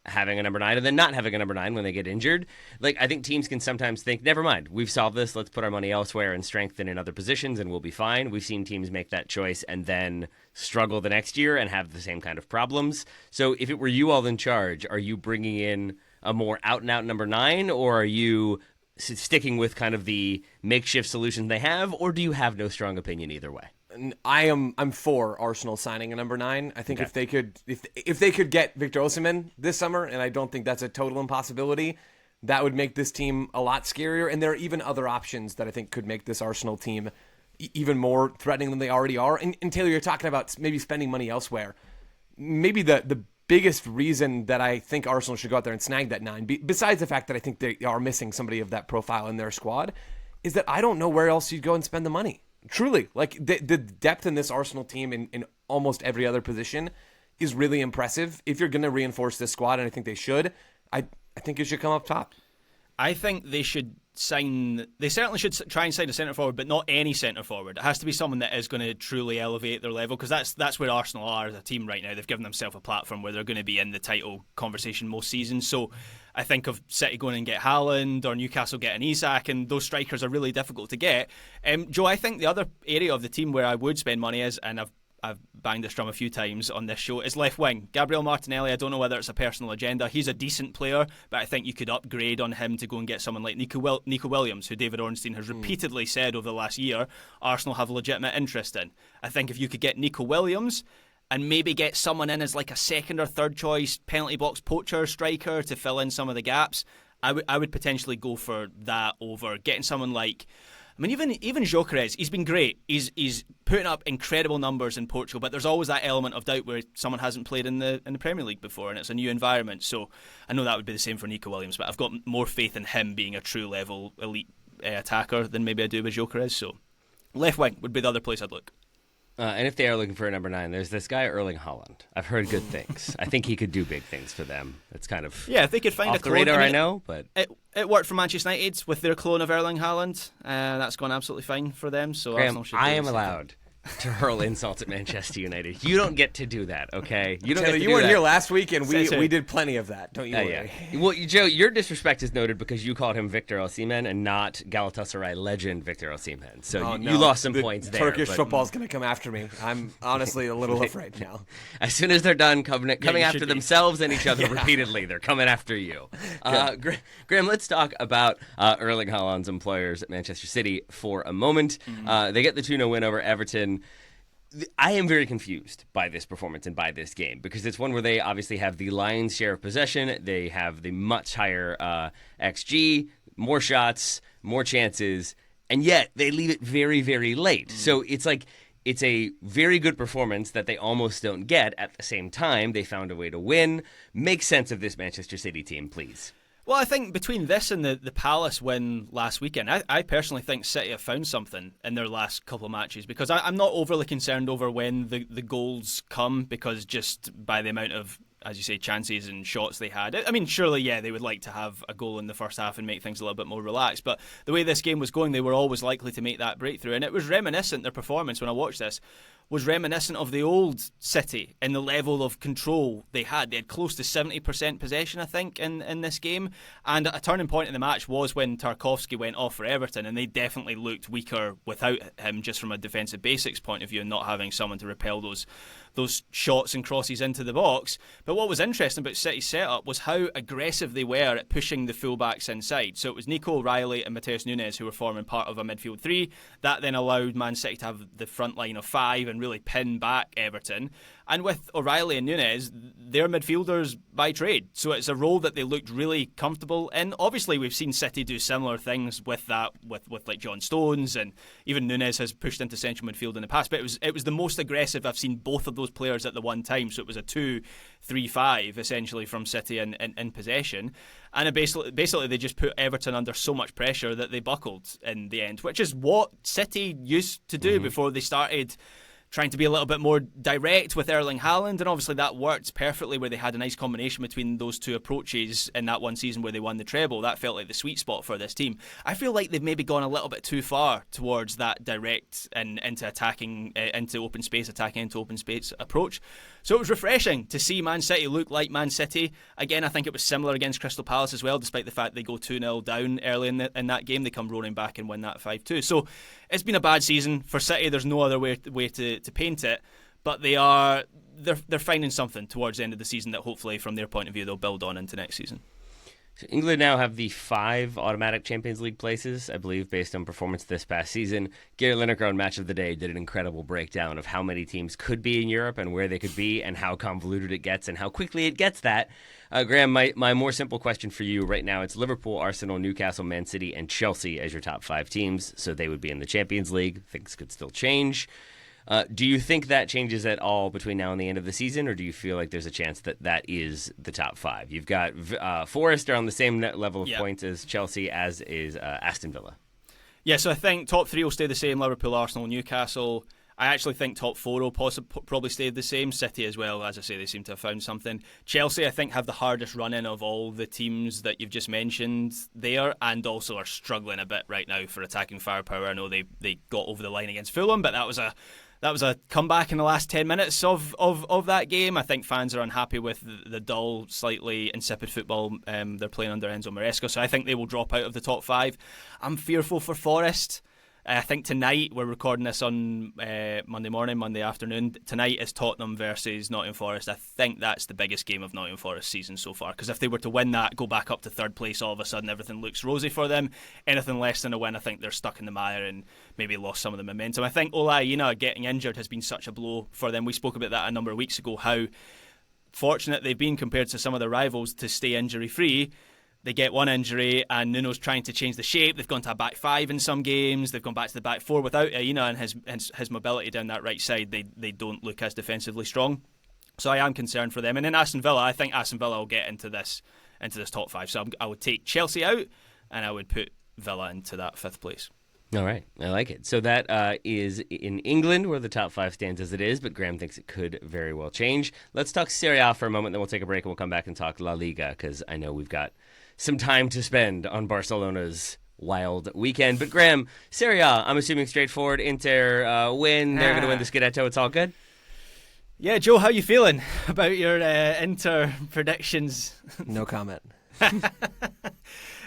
having a number 9 and then not having a number 9 when they get injured. I think teams can sometimes think, never mind, we've solved this, let's put our money elsewhere and strengthen in other positions and we'll be fine. We've seen teams make that choice and then struggle the next year and have the same kind of problems. So if it were you all in charge, are you bringing in a more out-and-out number 9, or are you sticking with kind of the makeshift solutions they have, or do you have no strong opinion either way? I'm for Arsenal signing a number 9. I think if they could get Victor Osimhen this summer, and I don't think that's a total impossibility, that would make this team a lot scarier. And there are even other options that I think could make this Arsenal team even more threatening than they already are. And Taylor, you're talking about maybe spending money elsewhere. Maybe the biggest reason that I think Arsenal should go out there and snag that 9, besides the fact that I think they are missing somebody of that profile in their squad, is that I don't know where else you'd go and spend the money. Truly, the depth in this Arsenal team in almost every other position is really impressive. If you're going to reinforce this squad, and I think they should, I think you should come up top. I think they should sign. They certainly should try and sign a centre forward, but not any centre forward. It has to be someone that is going to truly elevate their level, because that's where Arsenal are as a team right now. They've given themselves a platform where they're going to be in the title conversation most seasons. So I think of City going and get Haaland, or Newcastle getting Isak, and those strikers are really difficult to get. Joe, I think the other area of the team where I would spend money is, and I've banged this drum a few times on this show, is left wing. Gabriel Martinelli, I don't know whether it's a personal agenda. He's a decent player, but I think you could upgrade on him to go and get someone like Nico Williams, who David Ornstein has repeatedly said over the last year Arsenal have legitimate interest in. I think if you could get Nico Williams and maybe get someone in as like a second or third choice penalty box poacher striker to fill in some of the gaps, I would potentially go for that over getting someone like, I mean, even Gyökeres, he's been great. He's putting up incredible numbers in Portugal, but there's always that element of doubt where someone hasn't played in the Premier League before, and it's a new environment. So I know that would be the same for Nico Williams, but I've got more faith in him being a true level elite attacker than maybe I do with Gyökeres. So left wing would be the other place I'd look. And if they are looking for a number 9, there's this guy Erling Haaland. I've heard good things. I think he could do big things for them. It's kind of if they could find off a the clone, radar, I know, but it worked for Manchester United with their clone of Erling Haaland. That's gone absolutely fine for them. So Graham, Arsenal should I am allowed to hurl insults at Manchester United. You don't get to do that, okay? You don't. Taylor, get to you do weren't that. here last week, and we did plenty of that. Don't you worry. Yeah. Well, Joe, your disrespect is noted because you called him Victor Osimhen and not Galatasaray legend Victor Osimhen. So you lost some points there. Turkish football is going to come after me. I'm honestly a little afraid now. As soon as they're done coming after themselves and each other repeatedly, they're coming after you. Graham, let's talk about Erling Haaland's employers at Manchester City for a moment. They get the 2-0 win over Everton. I am very confused by this performance and by this game because it's one where they obviously have the lion's share of possession. They have the much higher XG, more shots, more chances, and yet they leave it very, very late. So it's like it's a very good performance that they almost don't get. At the same time, they found a way to win. Make sense of this Manchester City team, please. Well, I think between this and the Palace win last weekend, I personally think City have found something in their last couple of matches, because I'm not overly concerned over when the goals come, because just by the amount of, as you say, chances and shots they had. I mean, surely, they would like to have a goal in the first half and make things a little bit more relaxed, but the way this game was going, they were always likely to make that breakthrough, and it was reminiscent, their performance when I watched this, was reminiscent of the old City in the level of control they had. They had close to 70% possession, I think, in this game. And a turning point in the match was when Tarkowski went off for Everton, and they definitely looked weaker without him, just from a defensive basics point of view, and not having someone to repel those shots and crosses into the box. But what was interesting about City's setup was how aggressive they were at pushing the fullbacks inside. So it was Nico O'Reilly and Matheus Nunes who were forming part of a midfield 3. That then allowed Man City to have the front line of 5 and really pin back Everton. And with O'Reilly and Nunes, they're midfielders by trade. So it's a role that they looked really comfortable in. Obviously, we've seen City do similar things with that, with like John Stones, and even Nunes has pushed into central midfield in the past. But it was the most aggressive I've seen both of those players at the one time. So it was a 2-3-5 essentially from City in possession. And it basically they just put Everton under so much pressure that they buckled in the end, which is what City used to do before they started trying to be a little bit more direct with Erling Haaland, and obviously that worked perfectly where they had a nice combination between those two approaches in that one season where they won the treble. That felt like the sweet spot for this team. I feel like they've maybe gone a little bit too far towards that direct and into open space approach. So it was refreshing to see Man City look like Man City. Again, I think it was similar against Crystal Palace as well, despite the fact they go 2-0 down early in that game. They come roaring back and win that 5-2. So it's been a bad season for City. There's no other way to paint it, but they're finding something towards the end of the season that hopefully from their point of view they'll build on into next season. So England now have the 5 automatic Champions League places, I believe, based on performance this past season. Gary Lineker on Match of the Day did an incredible breakdown of how many teams could be in Europe and where they could be and how convoluted it gets and how quickly it gets that. Graham, my more simple question for you right now, it's Liverpool, Arsenal, Newcastle, Man City, and Chelsea as your top 5 teams, so they would be in the Champions League. Things could still change. Do you think that changes at all between now and the end of the season, or do you feel like there's a chance that is the top 5? You've got Forest are on the same level of points as Chelsea, as is Aston Villa. Yeah, so I think top 3 will stay the same, Liverpool, Arsenal, Newcastle. I actually think top four will probably stay the same. City as well, as I say, they seem to have found something. Chelsea, I think, have the hardest run-in of all the teams that you've just mentioned there, and also are struggling a bit right now for attacking firepower. I know they got over the line against Fulham, but that was a comeback in the last 10 minutes of that game. I think fans are unhappy with the dull, slightly insipid football they're playing under Enzo Maresca, so I think they will drop out of the top five. I'm fearful for Forest. I think tonight, we're recording this on Monday afternoon. Tonight is Tottenham versus Nottingham Forest. I think that's the biggest game of Nottingham Forest's season so far, because if they were to win that, go back up to third place, all of a sudden everything looks rosy for them. Anything less than a win, I think they're stuck in the mire and maybe lost some of the momentum. I think Ola Aina getting injured has been such a blow for them. We spoke about that a number of weeks ago, how fortunate they've been compared to some of their rivals to stay injury-free. They get one injury and Nuno's trying to change the shape. They've gone to a back five in some games. They've gone back to the back four without Aina and his mobility down that right side. They don't look as defensively strong. So I am concerned for them. And then Aston Villa, I think Aston Villa will get into this top five. So I would take Chelsea out and I would put Villa into that fifth place. All right, I like it. So that is in England, where the top five stands as it is, but Graham thinks it could very well change. Let's talk Serie A for a moment, then we'll take a break and we'll come back and talk La Liga, because I know we've got some time to spend on Barcelona's wild weekend. But Graham, Serie A, I'm assuming straightforward. Inter win. They're going to win the Scudetto. It's all good? Yeah, Joe, how you feeling about your Inter predictions? No comment.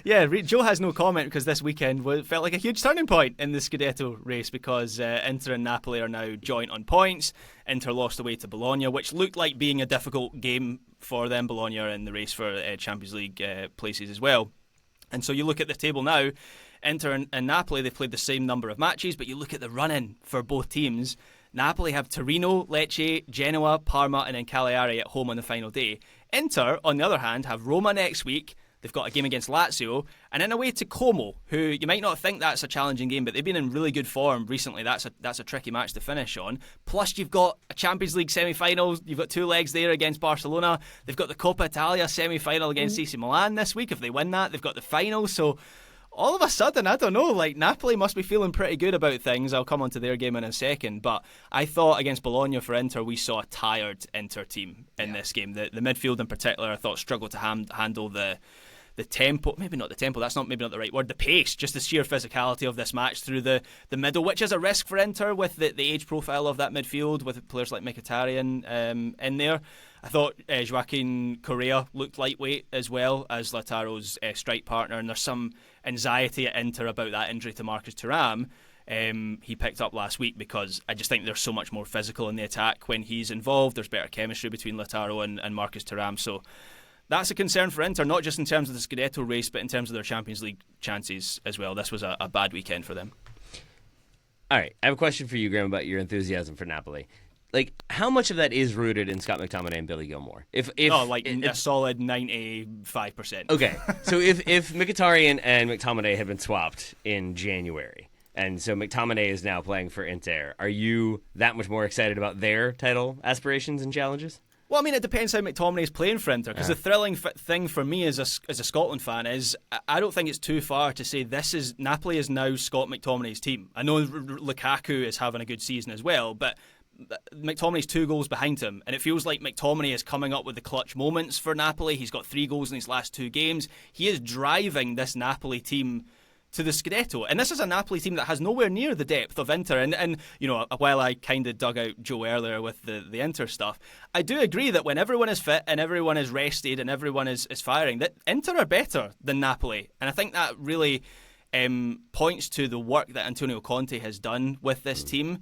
Yeah, Joe has no comment because this weekend felt like a huge turning point in the Scudetto race, because Inter and Napoli are now joint on points. Inter lost away to Bologna, which looked like being a difficult game for them. Bologna are in the race for Champions League places as well. And so you look at the table now, Inter and Napoli, they've played the same number of matches, but you look at the run-in for both teams. Napoli have Torino, Lecce, Genoa, Parma and then Cagliari at home on the final day. Inter, on the other hand, have Roma next week. They've got a game against Lazio, and then away to Como, who you might not think that's a challenging game, but they've been in really good form recently. That's a tricky match to finish on. Plus, you've got a Champions League semi-final. You've got two legs there against Barcelona. They've got the Coppa Italia semi-final against AC Milan this week. If they win that, they've got the final. So all of a sudden, I don't know, like Napoli must be feeling pretty good about things. I'll come on to their game in a second, but I thought against Bologna for Inter, we saw a tired Inter team in this game. The midfield in particular, I thought, struggled to handle the tempo, maybe not the tempo, that's maybe not the right word, the pace, just the sheer physicality of this match through the middle, which is a risk for Inter with the age profile of that midfield, with players like Mkhitaryan in there. I thought Joaquin Correa looked lightweight as well as Lautaro's strike partner, and there's some anxiety at Inter about that injury to Marcus Thuram. He picked up last week, because I just think they're so much more physical in the attack when he's involved. There's better chemistry between Lautaro and Marcus Thuram, so that's a concern for Inter, not just in terms of the Scudetto race, but in terms of their Champions League chances as well. This was a bad weekend for them. All right, I have a question for you, Graham, about your enthusiasm for Napoli. Like, how much of that is rooted in Scott McTominay and Billy Gilmore? A solid 95%. Okay, so if Mkhitaryan and McTominay have been swapped in January, and so McTominay is now playing for Inter, are you that much more excited about their title aspirations and challenges? Well, I mean, it depends how McTominay is playing for Inter, because the thrilling thing for me as a Scotland fan is I don't think it's too far to say Napoli is now Scott McTominay's team. I know Lukaku is having a good season as well, but McTominay's 2 goals behind him, and it feels like McTominay is coming up with the clutch moments for Napoli. He's got 3 goals in his last 2 games. He is driving this Napoli team to the Scudetto, and this is a Napoli team that has nowhere near the depth of Inter, and you know, while I kind of dug out Joe earlier with the Inter stuff, I do agree that when everyone is fit and everyone is rested and everyone is firing, that Inter are better than Napoli, and I think that really points to the work that Antonio Conte has done with this team.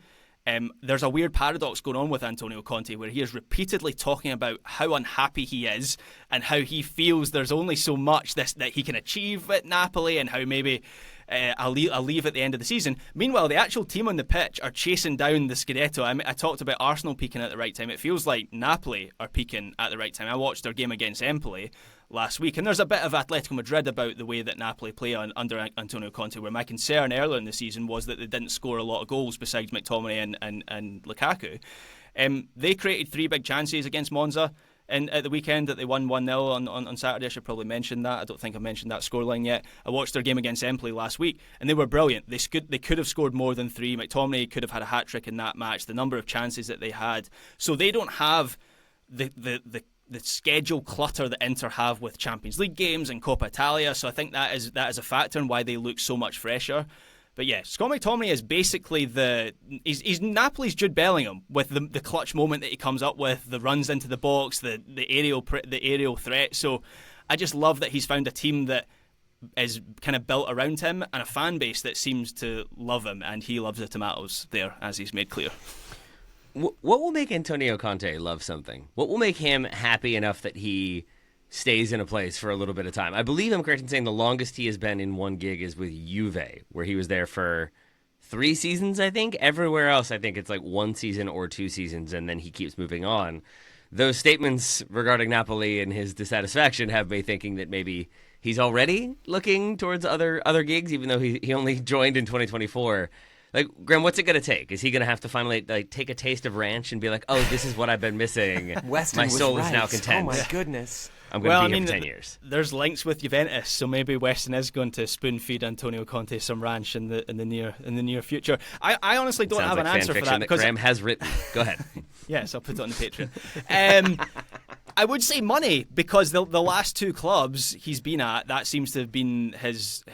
There's a weird paradox going on with Antonio Conte, where he is repeatedly talking about how unhappy he is and how he feels there's only so much that he can achieve at Napoli, and how maybe I'll leave at the end of the season. Meanwhile, the actual team on the pitch are chasing down the Scudetto. I talked about Arsenal peaking at the right time. It feels like Napoli are peaking at the right time. I watched their game against Empoli last week, and there's a bit of Atletico Madrid about the way that Napoli play under Antonio Conte, where my concern earlier in the season was that they didn't score a lot of goals besides McTominay and Lukaku. They created 3 big chances against Monza. And at the weekend that they won 1-0 on Saturday. I should probably mention that. I don't think I mentioned that scoreline yet. I watched their game against Empoli last week, and they were brilliant. They could have scored more than 3. McTominay could have had a hat-trick in that match, the number of chances that they had. So they don't have the schedule clutter that Inter have with Champions League games and Coppa Italia. So I think that is a factor in why they look so much fresher. But yeah, Scott McTominay is basically he's Napoli's Jude Bellingham with the clutch moment that he comes up with, the runs into the box, the aerial threat. So I just love that he's found a team that is kind of built around him and a fan base that seems to love him, and he loves the tomatoes there, as he's made clear. What will make Antonio Conte love something? What will make him happy enough that he stays in a place for a little bit of time? I believe I'm correct in saying the longest he has been in one gig is with Juve, where he was there for 3 seasons, I think. Everywhere else, I think it's like 1 season or 2 seasons, and then he keeps moving on. Those statements regarding Napoli and his dissatisfaction have me thinking that maybe he's already looking towards other gigs, even though he only joined in 2024. Like, Graham, what's it going to take? Is he going to have to finally take a taste of ranch and be like, oh, this is what I've been missing. Weston My soul was is now right. content. Oh, my goodness. I'm going to be here for 10 years. There's links with Juventus, so maybe Weston is going to spoon feed Antonio Conte some ranch in the near future. I honestly don't have an answer for that because Graham has written. Go ahead. Yes, I'll put it on the Patreon. I would say money, because the last 2 clubs he's been at, that seems to have been his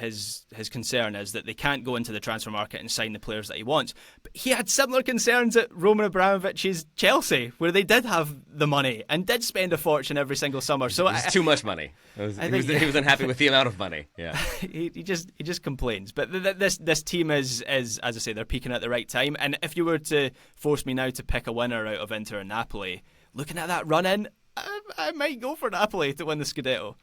concern, is that they can't go into the transfer market and sign the players that he wants. But he had similar concerns at Roman Abramovich's Chelsea, where they did have the money and did spend a fortune every single summer. So it was too much money. He was unhappy with the amount of money. Yeah, he just complains. But this team is, as I say, they're peaking at the right time. And if you were to force me now to pick a winner out of Inter and Napoli, looking at that run in, I might go for Napoli to win the Scudetto.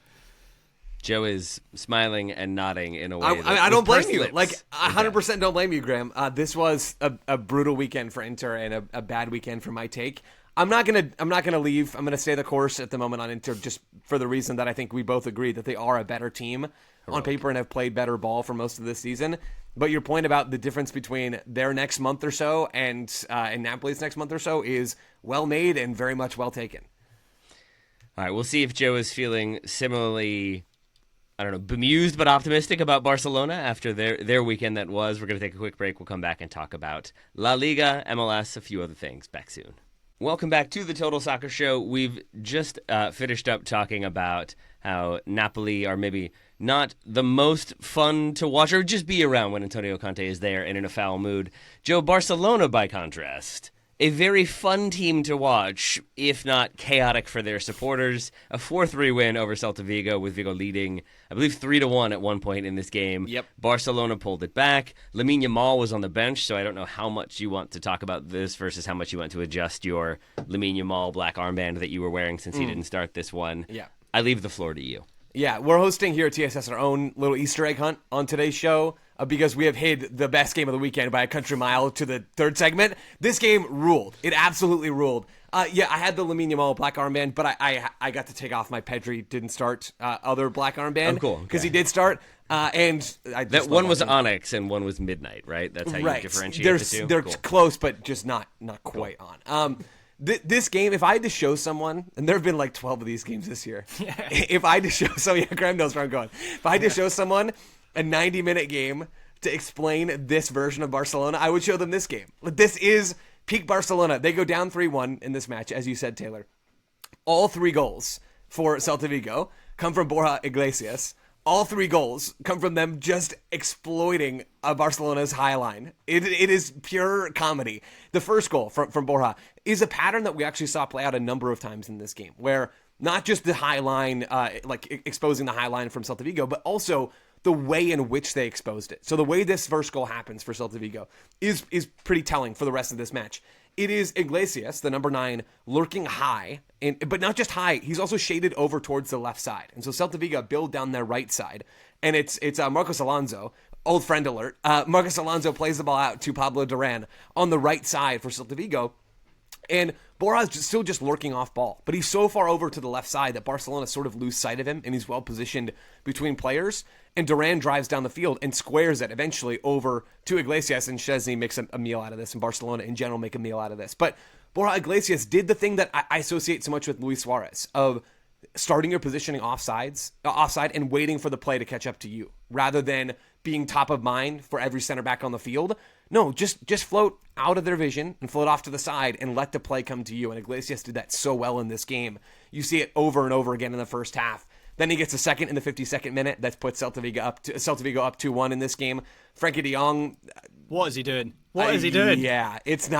Joe is smiling and nodding in a way I don't blame you. lips. Like, 100% don't blame you, Graham. This was a brutal weekend for Inter and a bad weekend for my take. I'm not gonna leave. I'm gonna stay the course at the moment on Inter, just for the reason that I think we both agree that they are a better team on paper and have played better ball for most of this season. But your point about the difference between their next month or so and Napoli's next month or so is well made and very much well taken. All right, we'll see if Joe is feeling similarly, I don't know, bemused but optimistic about Barcelona after their weekend that was. We're going to take a quick break. We'll come back and talk about La Liga, MLS, a few other things. Back soon. Welcome back to the Total Soccer Show. We've just finished up talking about how Napoli are maybe not the most fun to watch or just be around when Antonio Conte is there and in a foul mood. Joe, Barcelona, by contrast, a very fun team to watch, if not chaotic for their supporters. A 4-3 win over Celta Vigo, with Vigo leading, I believe, 3-1 at one point in this game. Yep. Barcelona pulled it back. Lamine Yamal was on the bench, so I don't know how much you want to talk about this versus how much you want to adjust your Lamine Yamal black armband that you were wearing since he didn't start this one. Yeah. I leave the floor to you. Yeah, we're hosting here at TSS our own little Easter egg hunt on today's show because we have hid the best game of the weekend by a country mile to the third segment. This game ruled. It absolutely ruled. Yeah, I had the Lamine Yamal black armband, but I got to take off my Pedri didn't start other black armband. Oh, cool. Because he did start. And that one was Onyx and one was Midnight, right? That's how you differentiate the two? They're cool. close, but just not quite on. This game, if I had to show someone, and there have been like 12 of these games this year, if I had to show, Graham knows where I'm going. If I had to show someone a 90-minute game to explain this version of Barcelona, I would show them this game. This is peak Barcelona. They go down 3-1 in this match, as you said, Taylor. All 3 goals for Celta Vigo come from Borja Iglesias. All 3 goals come from them just exploiting Barcelona's high line. It is pure comedy. The first goal from Borja is a pattern that we actually saw play out a number of times in this game, where not just the high line, exposing the high line from Celta Vigo, but also the way in which they exposed it. So the way this first goal happens for Celta Vigo is pretty telling for the rest of this match. It is Iglesias, the number 9, lurking high, but not just high. He's also shaded over towards the left side. And so Celta Vigo build down their right side. And it's Marcos Alonso, old friend alert. Marcos Alonso plays the ball out to Pablo DARREN on the right side for Celta Vigo. And Borja's still just lurking off ball, but he's so far over to the left side that Barcelona sort of lose sight of him, and he's well positioned between players. And DARREN drives down the field and squares it eventually over to Iglesias, and Szczesny makes a meal out of this, and Barcelona in general make a meal out of this. But Borja Iglesias did the thing that I associate so much with Luis Suarez, of starting your positioning offside and waiting for the play to catch up to you, rather than being top of mind for every center back on the field. No, just float out of their vision and float off to the side and let the play come to you. And Iglesias did that so well in this game. You see it over and over again in the first half. Then he gets a second in the 52nd minute. That puts Celta Vigo up 2-1 in this game. Frankie de Jong. What is he doing? What is he doing? Yeah, it's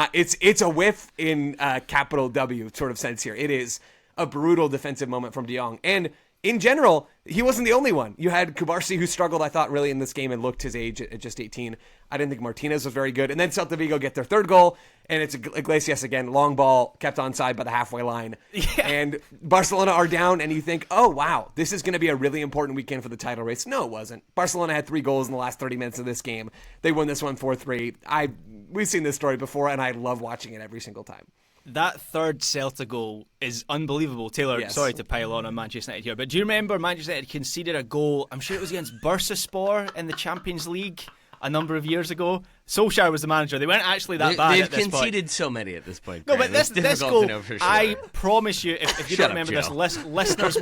a whiff in capital W sort of sense here. It is a brutal defensive moment from de Jong. And in general, he wasn't the only one. You had Cubarsí, who struggled, I thought, really in this game and looked his age at just 18. I didn't think Martinez was very good. And then Celta Vigo get their third goal, and it's Iglesias again, long ball, kept onside by the halfway line. Yeah. And Barcelona are down, and you think, oh, wow, this is going to be a really important weekend for the title race. No, it wasn't. Barcelona had 3 goals in the last 30 minutes of this game. They won this one 4-3. We've seen this story before, and I love watching it every single time. That third Celta goal is unbelievable. Taylor, yes. Sorry to pile on Manchester United here, but do you remember Manchester United conceded a goal, I'm sure it was against Bursaspor in the Champions League a number of years ago? Solskjaer was the manager. They weren't actually that bad at this point. They've conceded so many at this point. No, but this goal, to know for sure. I promise you, if you don't remember this, listeners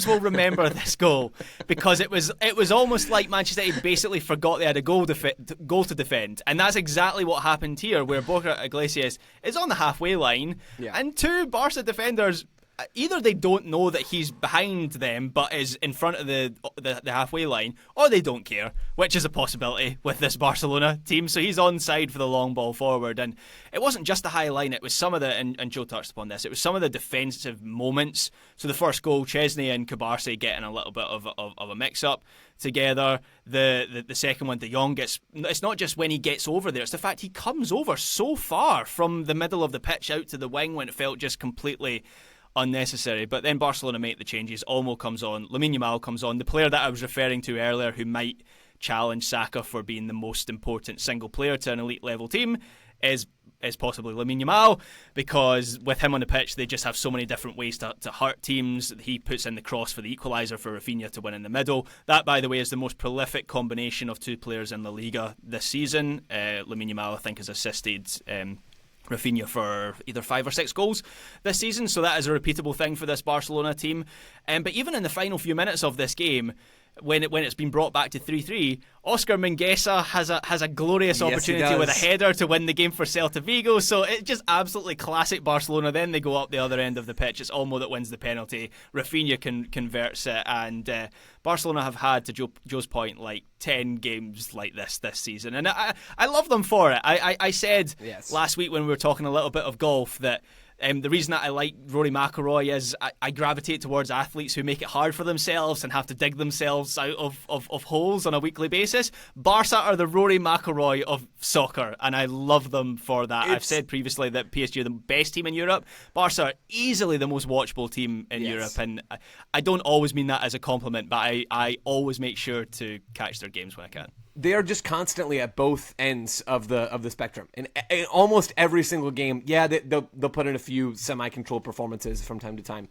will remember this goal, because it was almost like Manchester United basically forgot they had a goal to defend, and that's exactly what happened here, where Borja Iglesias is on the halfway line, and 2 Barca defenders, either they don't know that he's behind them but is in front of the halfway line, or they don't care, which is a possibility with this Barcelona team. So he's onside for the long ball forward, and it wasn't just the high line, it was some of the, and Joe touched upon this, it was some of the defensive moments. So the first goal, Szczesny and Cubarsí getting a little bit of a mix-up together. The second one, de Jong gets, it's not just when he gets over there, it's the fact he comes over so far from the middle of the pitch out to the wing when it felt just completely unnecessary. But then Barcelona make the changes. Olmo comes on, Lamine Yamal comes on, the player that I was referring to earlier who might challenge Saka for being the most important single player to an elite level team is possibly Lamine Yamal, because with him on the pitch they just have so many different ways to hurt teams. He puts in the cross for the equaliser for Rafinha to win in the middle. That, by the way, is the most prolific combination of 2 players in La Liga this season. Lamine Yamal, I think, has assisted Rafinha for either 5 or 6 goals this season, so that is a repeatable thing for this Barcelona team. But even in the final few minutes of this game, when it's been brought back to 3-3, Oscar Mingueza has a glorious opportunity with a header to win the game for Celta Vigo. So it's just absolutely classic Barcelona. Then they go up the other end of the pitch. It's Olmo that wins the penalty. Rafinha converts it, and Barcelona have had, to Joe's point, like 10 games like this season, and I love them for it. I said last week when we were talking a little bit of golf that the reason that I like Rory McIlroy is I gravitate towards athletes who make it hard for themselves and have to dig themselves out of holes on a weekly basis. Barca are the Rory McIlroy of soccer, and I love them for that. I've said previously that PSG are the best team in Europe. Barca are easily the most watchable team in Europe, and I don't always mean that as a compliment, but I always make sure to catch their games when I can. They are just constantly at both ends of the spectrum. In almost every single game, they'll put in a few semi-controlled performances from time to time.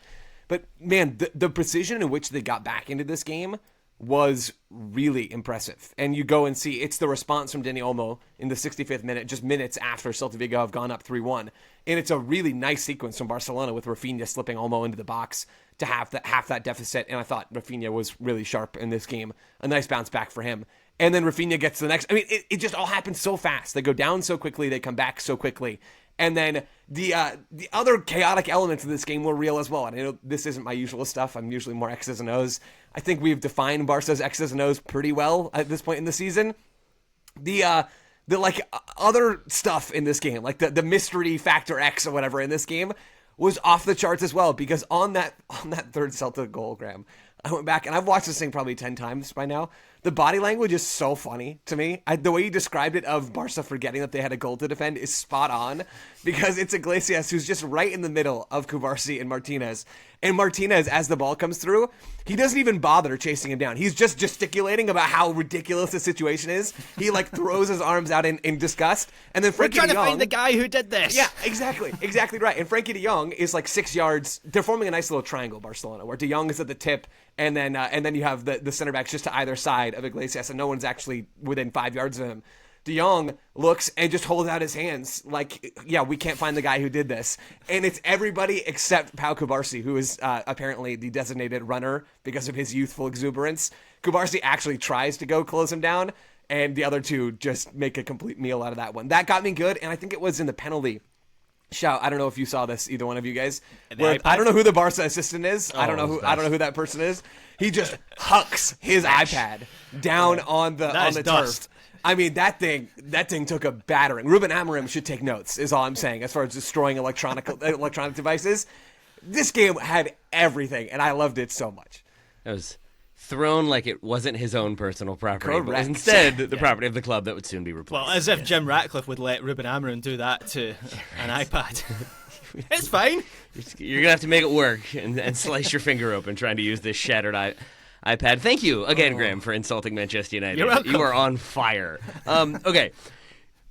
But, man, the precision in which they got back into this game was really impressive. And you go and see, it's the response from Dani Olmo in the 65th minute, just minutes after Celta Vigo have gone up 3-1. And it's a really nice sequence from Barcelona with Rafinha slipping Olmo into the box to half that deficit. And I thought Rafinha was really sharp in this game. A nice bounce back for him. And then Rafinha gets to the next. I mean, it just all happens so fast. They go down so quickly. They come back so quickly. And then the other chaotic elements of this game were real as well. And I know this isn't my usual stuff. I'm usually more X's and O's. I think we've defined Barca's X's and O's pretty well at this point in the season. The like other stuff in this game, like the mystery factor X or whatever in this game, was off the charts as well. Because on that third Celta goal, Graham, I went back and I've watched this thing probably 10 times by now. The body language is so funny to me. The way you described it of Barca forgetting that they had a goal to defend is spot on, because it's Iglesias who's just right in the middle of Cubarsí and Martinez. And Martinez, as the ball comes through, he doesn't even bother chasing him down. He's just gesticulating about how ridiculous the situation is. He throws his arms out in disgust. And then Frankie We're trying de Jong, to find the guy who did this. Yeah, exactly right. And Frankie de Jong is 6 yards. They're forming a nice little triangle, Barcelona, where de Jong is at the tip, and then you have the center backs just to either side of Iglesias, and no one's actually within 5 yards of him. De Jong looks and just holds out his hands we can't find the guy who did this. And it's everybody except Pau Cubarsí, who is apparently the designated runner because of his youthful exuberance. Cubarsí actually tries to go close him down, and the other two just make a complete meal out of that one. That got me good, and I think it was in the penalty shout. I don't know if you saw this, either one of you guys. I don't know who the Barca assistant is. I don't know who that person is. He just hucks his iPad down on the turf. I mean, that thing took a battering. Ruben Amorim should take notes, is all I'm saying, as far as destroying electronic devices. This game had everything, and I loved it so much. It was thrown like it wasn't his own personal property, but was Correct. instead the property of the club that would soon be replaced. Well, as if Jim Ratcliffe would let Ruben Amorim do that to an iPad. It's fine. You're going to have to make it work and slice your finger open trying to use this shattered iPad. Thank you again, Graham, for insulting Manchester United. You're welcome. You are on fire. Okay.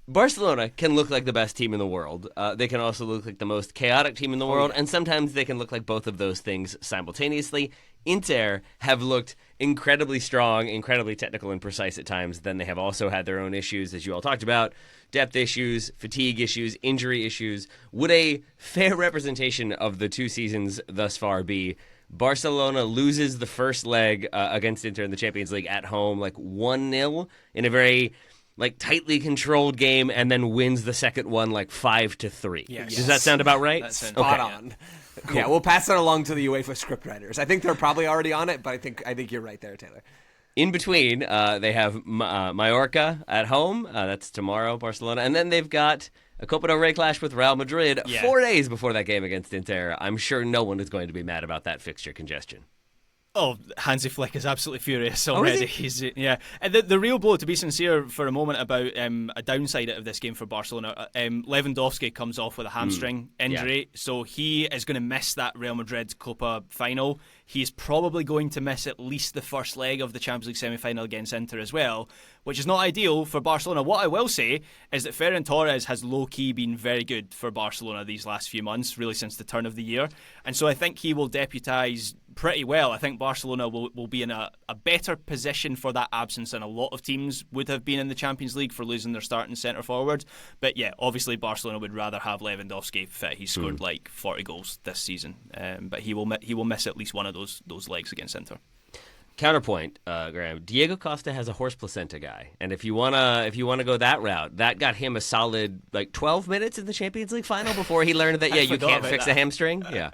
Barcelona can look like the best team in the world. They can also look like the most chaotic team in the world, and sometimes they can look like both of those things simultaneously. Inter have looked incredibly strong, incredibly technical and precise at times. Then they have also had their own issues, as you all talked about, depth issues, fatigue issues, injury issues. Would a fair representation of the two seasons thus far be Barcelona loses the first leg against Inter in the Champions League at home 1-0 in a very tightly controlled game, and then wins the second one 5-3. Yes. Does that sound about right? That's Spot on. Cool. Yeah, we'll pass that along to the UEFA scriptwriters. I think they're probably already on it, but I think you're right there, Taylor. In between, they have Mallorca at home. That's tomorrow, Barcelona. And then they've got a Copa del Rey clash with Real Madrid 4 days before that game against Inter. I'm sure no one is going to be mad about that fixture congestion. Oh, Hansi Flick is absolutely furious already. And the real blow, to be sincere for a moment about a downside of this game for Barcelona, Lewandowski comes off with a hamstring injury, so he is going to miss that Real Madrid Copa final. He's probably going to miss at least the first leg of the Champions League semi-final against Inter as well, which is not ideal for Barcelona. What I will say is that Ferran Torres has low-key been very good for Barcelona these last few months, really since the turn of the year. And so I think he will deputise pretty well. I think Barcelona will be in a better position for that absence than a lot of teams would have been in the Champions League for losing their starting centre forward. But yeah, obviously Barcelona would rather have Lewandowski fit. He's scored 40 goals this season, but he will miss at least one of those legs against Inter. Counterpoint, Graham. Diego Costa has a horse placenta guy, and if you wanna go that route, that got him a solid 12 minutes in the Champions League final before he learned that you can't fix a hamstring. Yeah.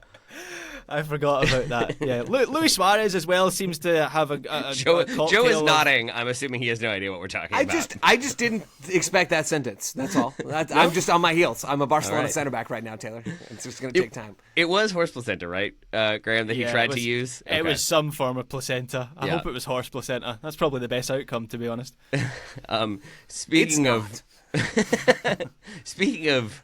I forgot about that. Yeah, Luis Suarez as well seems to have a Joe is of... nodding. I'm assuming he has no idea what we're talking about. I just didn't expect that sentence. That's all. I'm just on my heels. I'm a Barcelona center back right now, Taylor. It's just going to take time. It was horse placenta, right, Graham, that he tried to use? It was some form of placenta. I hope it was horse placenta. That's probably the best outcome, to be honest. Speaking of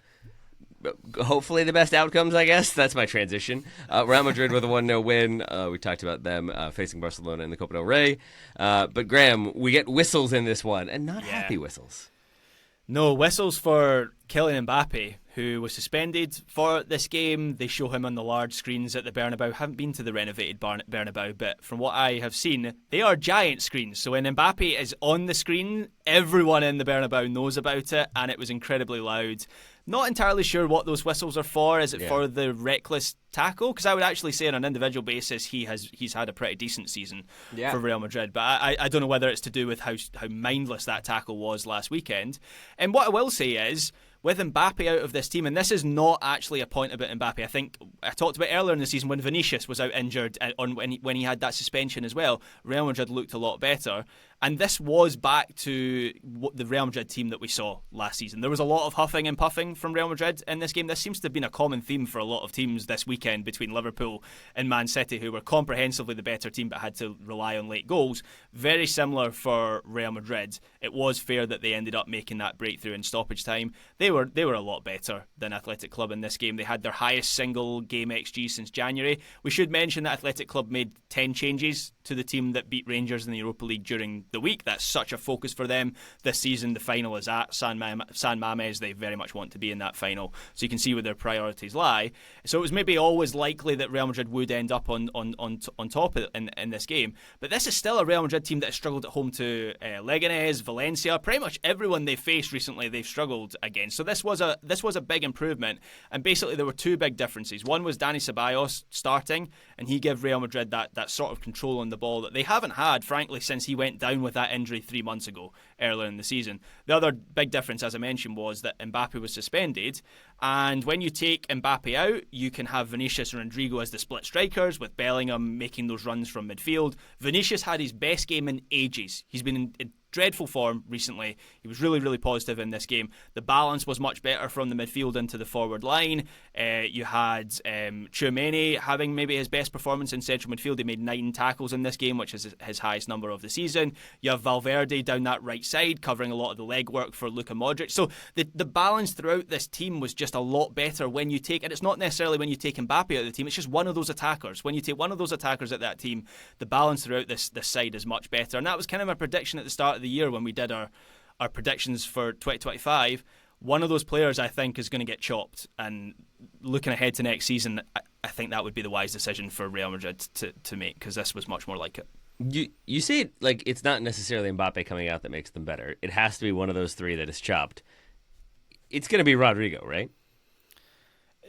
hopefully the best outcomes, I guess. That's my transition. Real Madrid with a 1-0 win. We talked about them facing Barcelona in the Copa del Rey. But, Graham, we get whistles in this one, and not happy whistles. No, whistles for Kylian Mbappe, who was suspended for this game. They show him on the large screens at the Bernabeu. Haven't been to the renovated Bernabeu, but from what I have seen, they are giant screens. So when Mbappe is on the screen, everyone in the Bernabeu knows about it, and it was incredibly loud. Not entirely sure what those whistles are for. Is it for the reckless tackle? Because I would actually say on an individual basis he's had a pretty decent season for Real Madrid. But I don't know whether it's to do with how mindless that tackle was last weekend. And what I will say is, with Mbappe out of this team, and this is not actually a point about Mbappe. I think I talked about earlier in the season when Vinicius was out injured when he had that suspension as well. Real Madrid looked a lot better. And this was back to the Real Madrid team that we saw last season. There was a lot of huffing and puffing from Real Madrid in this game. This seems to have been a common theme for a lot of teams this weekend between Liverpool and Man City, who were comprehensively the better team but had to rely on late goals. Very similar for Real Madrid. It was fair that they ended up making that breakthrough in stoppage time. They were a lot better than Athletic Club in this game. They had their highest single game XG since January. We should mention that Athletic Club made 10 changes to the team that beat Rangers in the Europa League during the week. That's such a focus for them this season. The final is at San Mamés. They very much want to be in that final, so you can see where their priorities lie. So it was maybe always likely that Real Madrid would end up on top in this game, but this is still a Real Madrid team that has struggled at home to Leganés, Valencia. Pretty much everyone they've faced recently they've struggled against. So this was a big improvement, and basically there were two big differences. One was Dani Ceballos starting, and he gave Real Madrid that sort of control on the ball that they haven't had, frankly, since he went down with that injury 3 months ago, earlier in the season. The other big difference, as I mentioned, was that Mbappe was suspended, and when you take Mbappe out, you can have Vinicius and Rodrigo as the split strikers, with Bellingham making those runs from midfield. Vinicius had his best game in ages. He's been in dreadful form recently. He was really, really positive in this game. The balance was much better from the midfield into the forward line. You had Tchouaméni having maybe his best performance in central midfield. He made 9 tackles in this game, which is his highest number of the season. You have Valverde down that right side, covering a lot of the legwork for Luka Modric. So the balance throughout this team was just a lot better when you take, and it's not necessarily when you take Mbappe out of the team, it's just one of those attackers. When you take one of those attackers at that team, the balance throughout this side is much better. And that was kind of my prediction at the start of the year when we did our predictions for 2025. One of those players I think is going to get chopped, and looking ahead to next season, I think that would be the wise decision for Real Madrid to make, because this was much more like it. You say it like it's not necessarily Mbappe coming out that makes them better. It has to be one of those three that is chopped. It's going to be Rodrigo, right?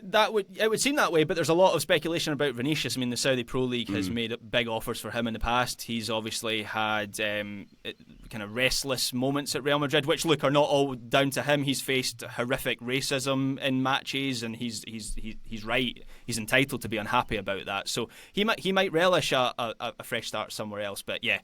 It would seem that way, but there's a lot of speculation about Vinicius. I mean, the Saudi Pro League has made big offers for him in the past. He's obviously had kind of restless moments at Real Madrid, which, look, are not all down to him. He's faced horrific racism in matches, and he's right. He's entitled to be unhappy about that. So he might relish a fresh start somewhere else. But yeah,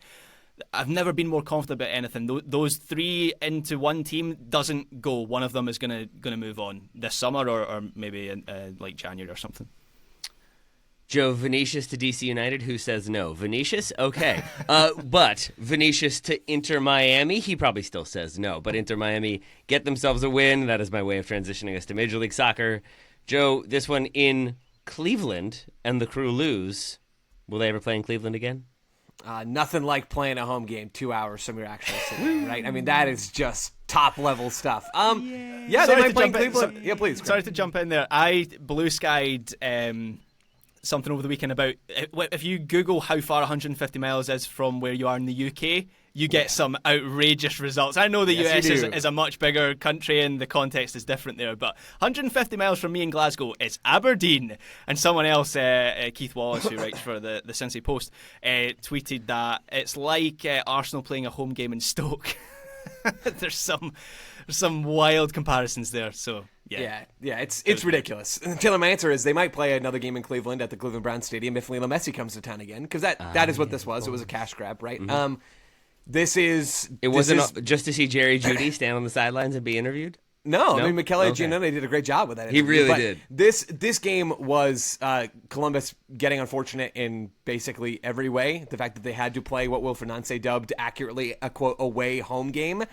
I've never been more confident about anything. Those three into one team doesn't go. One of them is going to move on this summer or maybe in like January or something. Joe, Vinicius to DC United, who says no? Vinicius? Okay. But Vinicius to Inter Miami, he probably still says no. But Inter Miami get themselves a win. That is my way of transitioning us to Major League Soccer. Joe, this one in Cleveland, and the Crew lose. Will they ever play in Cleveland again? Nothing like playing a home game 2 hours from your actual city, right? I mean, that is just top-level stuff. Yeah, they might play in Cleveland. Yeah, please. Sorry to jump in there. I blue-skied something over the weekend about if you Google how far 150 miles is from where you are in the UK, you get some outrageous results. I know the US is a much bigger country and the context is different there, but 150 miles from me in Glasgow is Aberdeen. And someone else, Keith Wallace, who writes for the Cincy Post, tweeted that it's like Arsenal playing a home game in Stoke. There's some wild comparisons there. So yeah, it's ridiculous. Taylor, my answer is they might play another game in Cleveland at the Cleveland Browns Stadium if Lionel Messi comes to town again, because that is what this was. It was a cash grab, right? Mm-hmm. It wasn't just to see Jerry Jeudy stand on the sidelines and be interviewed? No, I mean, Michele Giannone did a great job with that interview. He really did. This game was Columbus getting unfortunate in basically every way. The fact that they had to play what Will Fernandez dubbed accurately a, quote, away home game.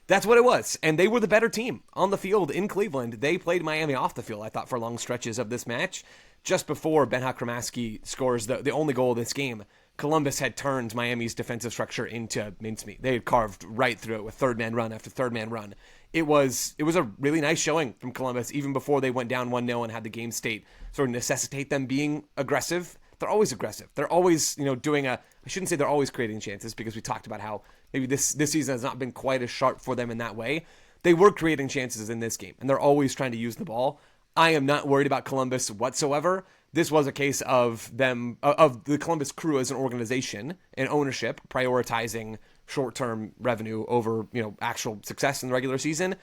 That's what it was. And they were the better team on the field in Cleveland. They played Miami off the field, I thought, for long stretches of this match. Just before Ben Hakramaski scores the only goal of this game, Columbus had turned Miami's defensive structure into mincemeat. They had carved right through it with third-man run after third-man run. It was a really nice showing from Columbus, even before they went down 1-0 and had the game state sort of necessitate them being aggressive. They're always aggressive. They're always, doing I shouldn't say they're always creating chances, because we talked about how maybe this season has not been quite as sharp for them in that way. They were creating chances in this game, and they're always trying to use the ball. I am not worried about Columbus whatsoever. This was a case of the Columbus Crew as an organization and ownership prioritizing short-term revenue over, actual success in the regular season.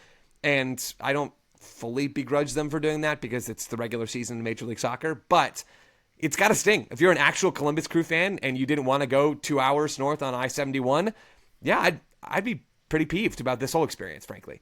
And I don't fully begrudge them for doing that, because it's the regular season in Major League Soccer, but it's got to sting. If you're an actual Columbus Crew fan and you didn't want to go 2 hours north on I-71, yeah, I'd be pretty peeved about this whole experience, frankly.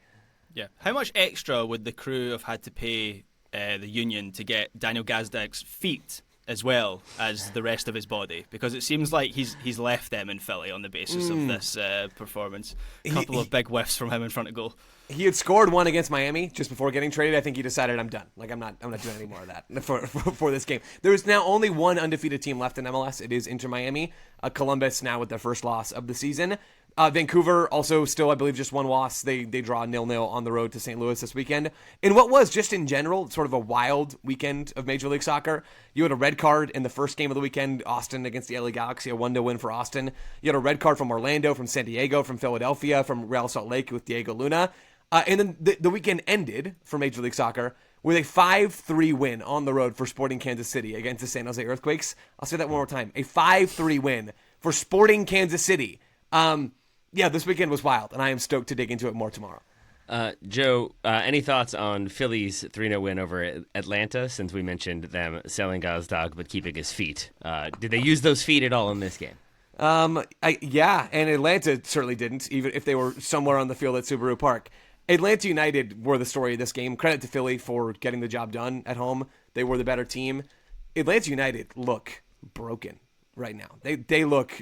Yeah. How much extra would the crew have had to pay the union to get Daniel Gazdag's feet as well as the rest of his body? Because it seems like he's left them in Philly on the basis of this performance. A couple of big whiffs from him in front of goal. He had scored one against Miami just before getting traded. I think he decided, I'm done. Like, I'm not doing any more of that for this game. There is now only one undefeated team left in MLS. It is Inter Miami. Columbus now with their first loss of the season. Vancouver also still, I believe, just one loss. They draw 0-0 on the road to St. Louis this weekend. In what was, just in general, sort of a wild weekend of Major League Soccer. You had a red card in the first game of the weekend, Austin against the LA Galaxy, a 1-0 win for Austin. You had a red card from Orlando, from San Diego, from Philadelphia, from Real Salt Lake with Diego Luna. And then the weekend ended for Major League Soccer with a 5-3 win on the road for Sporting Kansas City against the San Jose Earthquakes. I'll say that one more time. A 5-3 win for Sporting Kansas City. Yeah, this weekend was wild, and I am stoked to dig into it more tomorrow. Joe, any thoughts on Philly's 3-0 win over Atlanta, since we mentioned them selling Gazdag but keeping his feet? Did they use those feet at all in this game? Yeah, and Atlanta certainly didn't, even if they were somewhere on the field at Subaru Park. Atlanta United were the story of this game. Credit to Philly for getting the job done at home. They were the better team. Atlanta United look broken right now. They look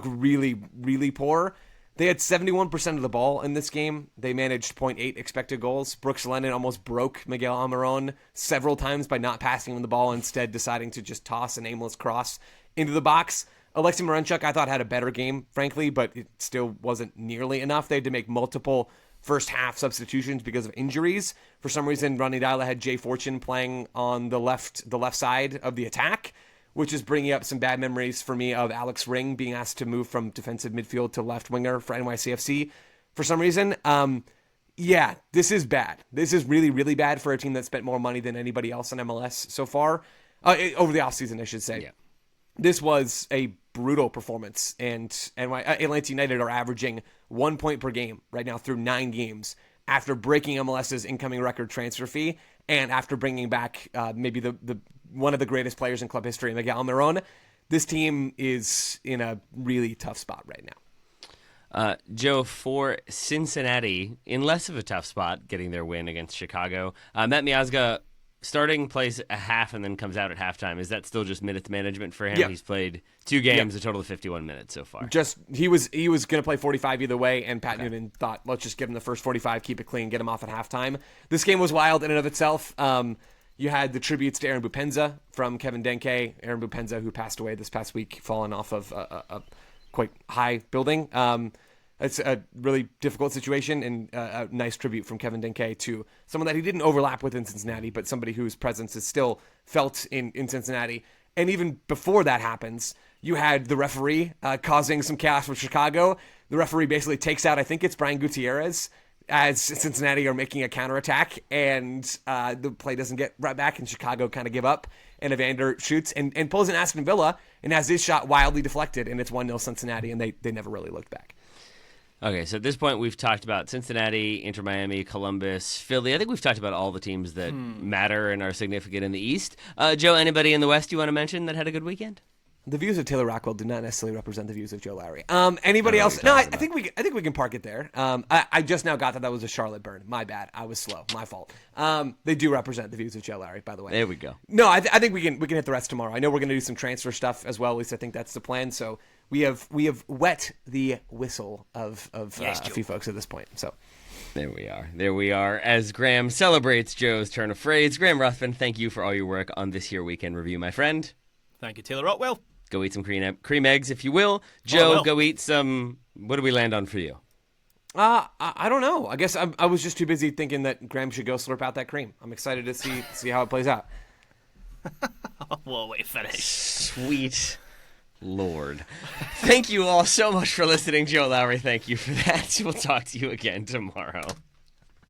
really, really poor. They had 71% of the ball in this game. They managed 0.8 expected goals. Brooks Lennon almost broke Miguel Almiron several times by not passing him the ball, instead deciding to just toss an aimless cross into the box. Alexei Marenchuk, I thought, had a better game, frankly, but it still wasn't nearly enough. They had to make multiple first half substitutions because of injuries. For some reason, Ronny Deila had Jay Fortune playing on the left side of the attack, which is bringing up some bad memories for me of Alex Ring being asked to move from defensive midfield to left winger for NYCFC for some reason. Yeah, this is bad. This is really, really bad for a team that spent more money than anybody else in MLS so far. Over the offseason, I should say. Yeah. This was a brutal performance, and Atlanta United are averaging 1 point per game right now through 9 games after breaking MLS's incoming record transfer fee and after bringing back maybe the one of the greatest players in club history, Miguel Almiron. This team is in a really tough spot right now. Joe, for Cincinnati, in less of a tough spot, getting their win against Chicago, Matt Miazga starting, plays a half, and then comes out at halftime. Is that still just minutes management for him? Yep. He's played 2 games, a total of 51 minutes so far. Just he was going to play 45 either way, and Pat Noonan thought, let's just give him the first 45, keep it clean, get him off at halftime. This game was wild in and of itself. You had the tributes to Aaron Bupenza from Kevin Denke. Aaron Bupenza, who passed away this past week, fallen off of a quite high building. It's a really difficult situation, and a nice tribute from Kevin Denke to someone that he didn't overlap with in Cincinnati, but somebody whose presence is still felt in Cincinnati. And even before that happens, you had the referee causing some chaos for Chicago. The referee basically takes out, I think it's Brian Gutierrez, as Cincinnati are making a counterattack, and the play doesn't get right back, and Chicago kind of give up, and Evander shoots and pulls an Aston Villa and has his shot wildly deflected, and it's 1-0 Cincinnati, and they never really looked back. Okay, so at this point we've talked about Cincinnati, Inter Miami, Columbus, Philly. I think we've talked about all the teams that matter and are significant in the East. Joe, anybody in the West you want to mention that had a good weekend? The views of Taylor Rockwell do not necessarily represent the views of Joe Lowry. Anybody else? No, I think we can park it there. I just now got that was a Charlotte burn. My bad. I was slow. My fault. They do represent the views of Joe Lowry, by the way. There we go. No, I think we can hit the rest tomorrow. I know we're going to do some transfer stuff as well. At least I think that's the plan. So we have wet the whistle of a few folks at this point. So. There we are. As Graham celebrates Joe's turn of phrase, Graham Ruthven, thank you for all your work on this here weekend review, my friend. Thank you, Taylor Rockwell. Go eat some cream eggs if you will. Joe, go eat some. What do we land on for you? I don't know. I guess I was just too busy thinking that Graham should go slurp out that cream. I'm excited to see how it plays out. Well, wait, finish. Sweet Lord. Thank you all so much for listening. Joe Lowry, thank you for that. We'll talk to you again tomorrow.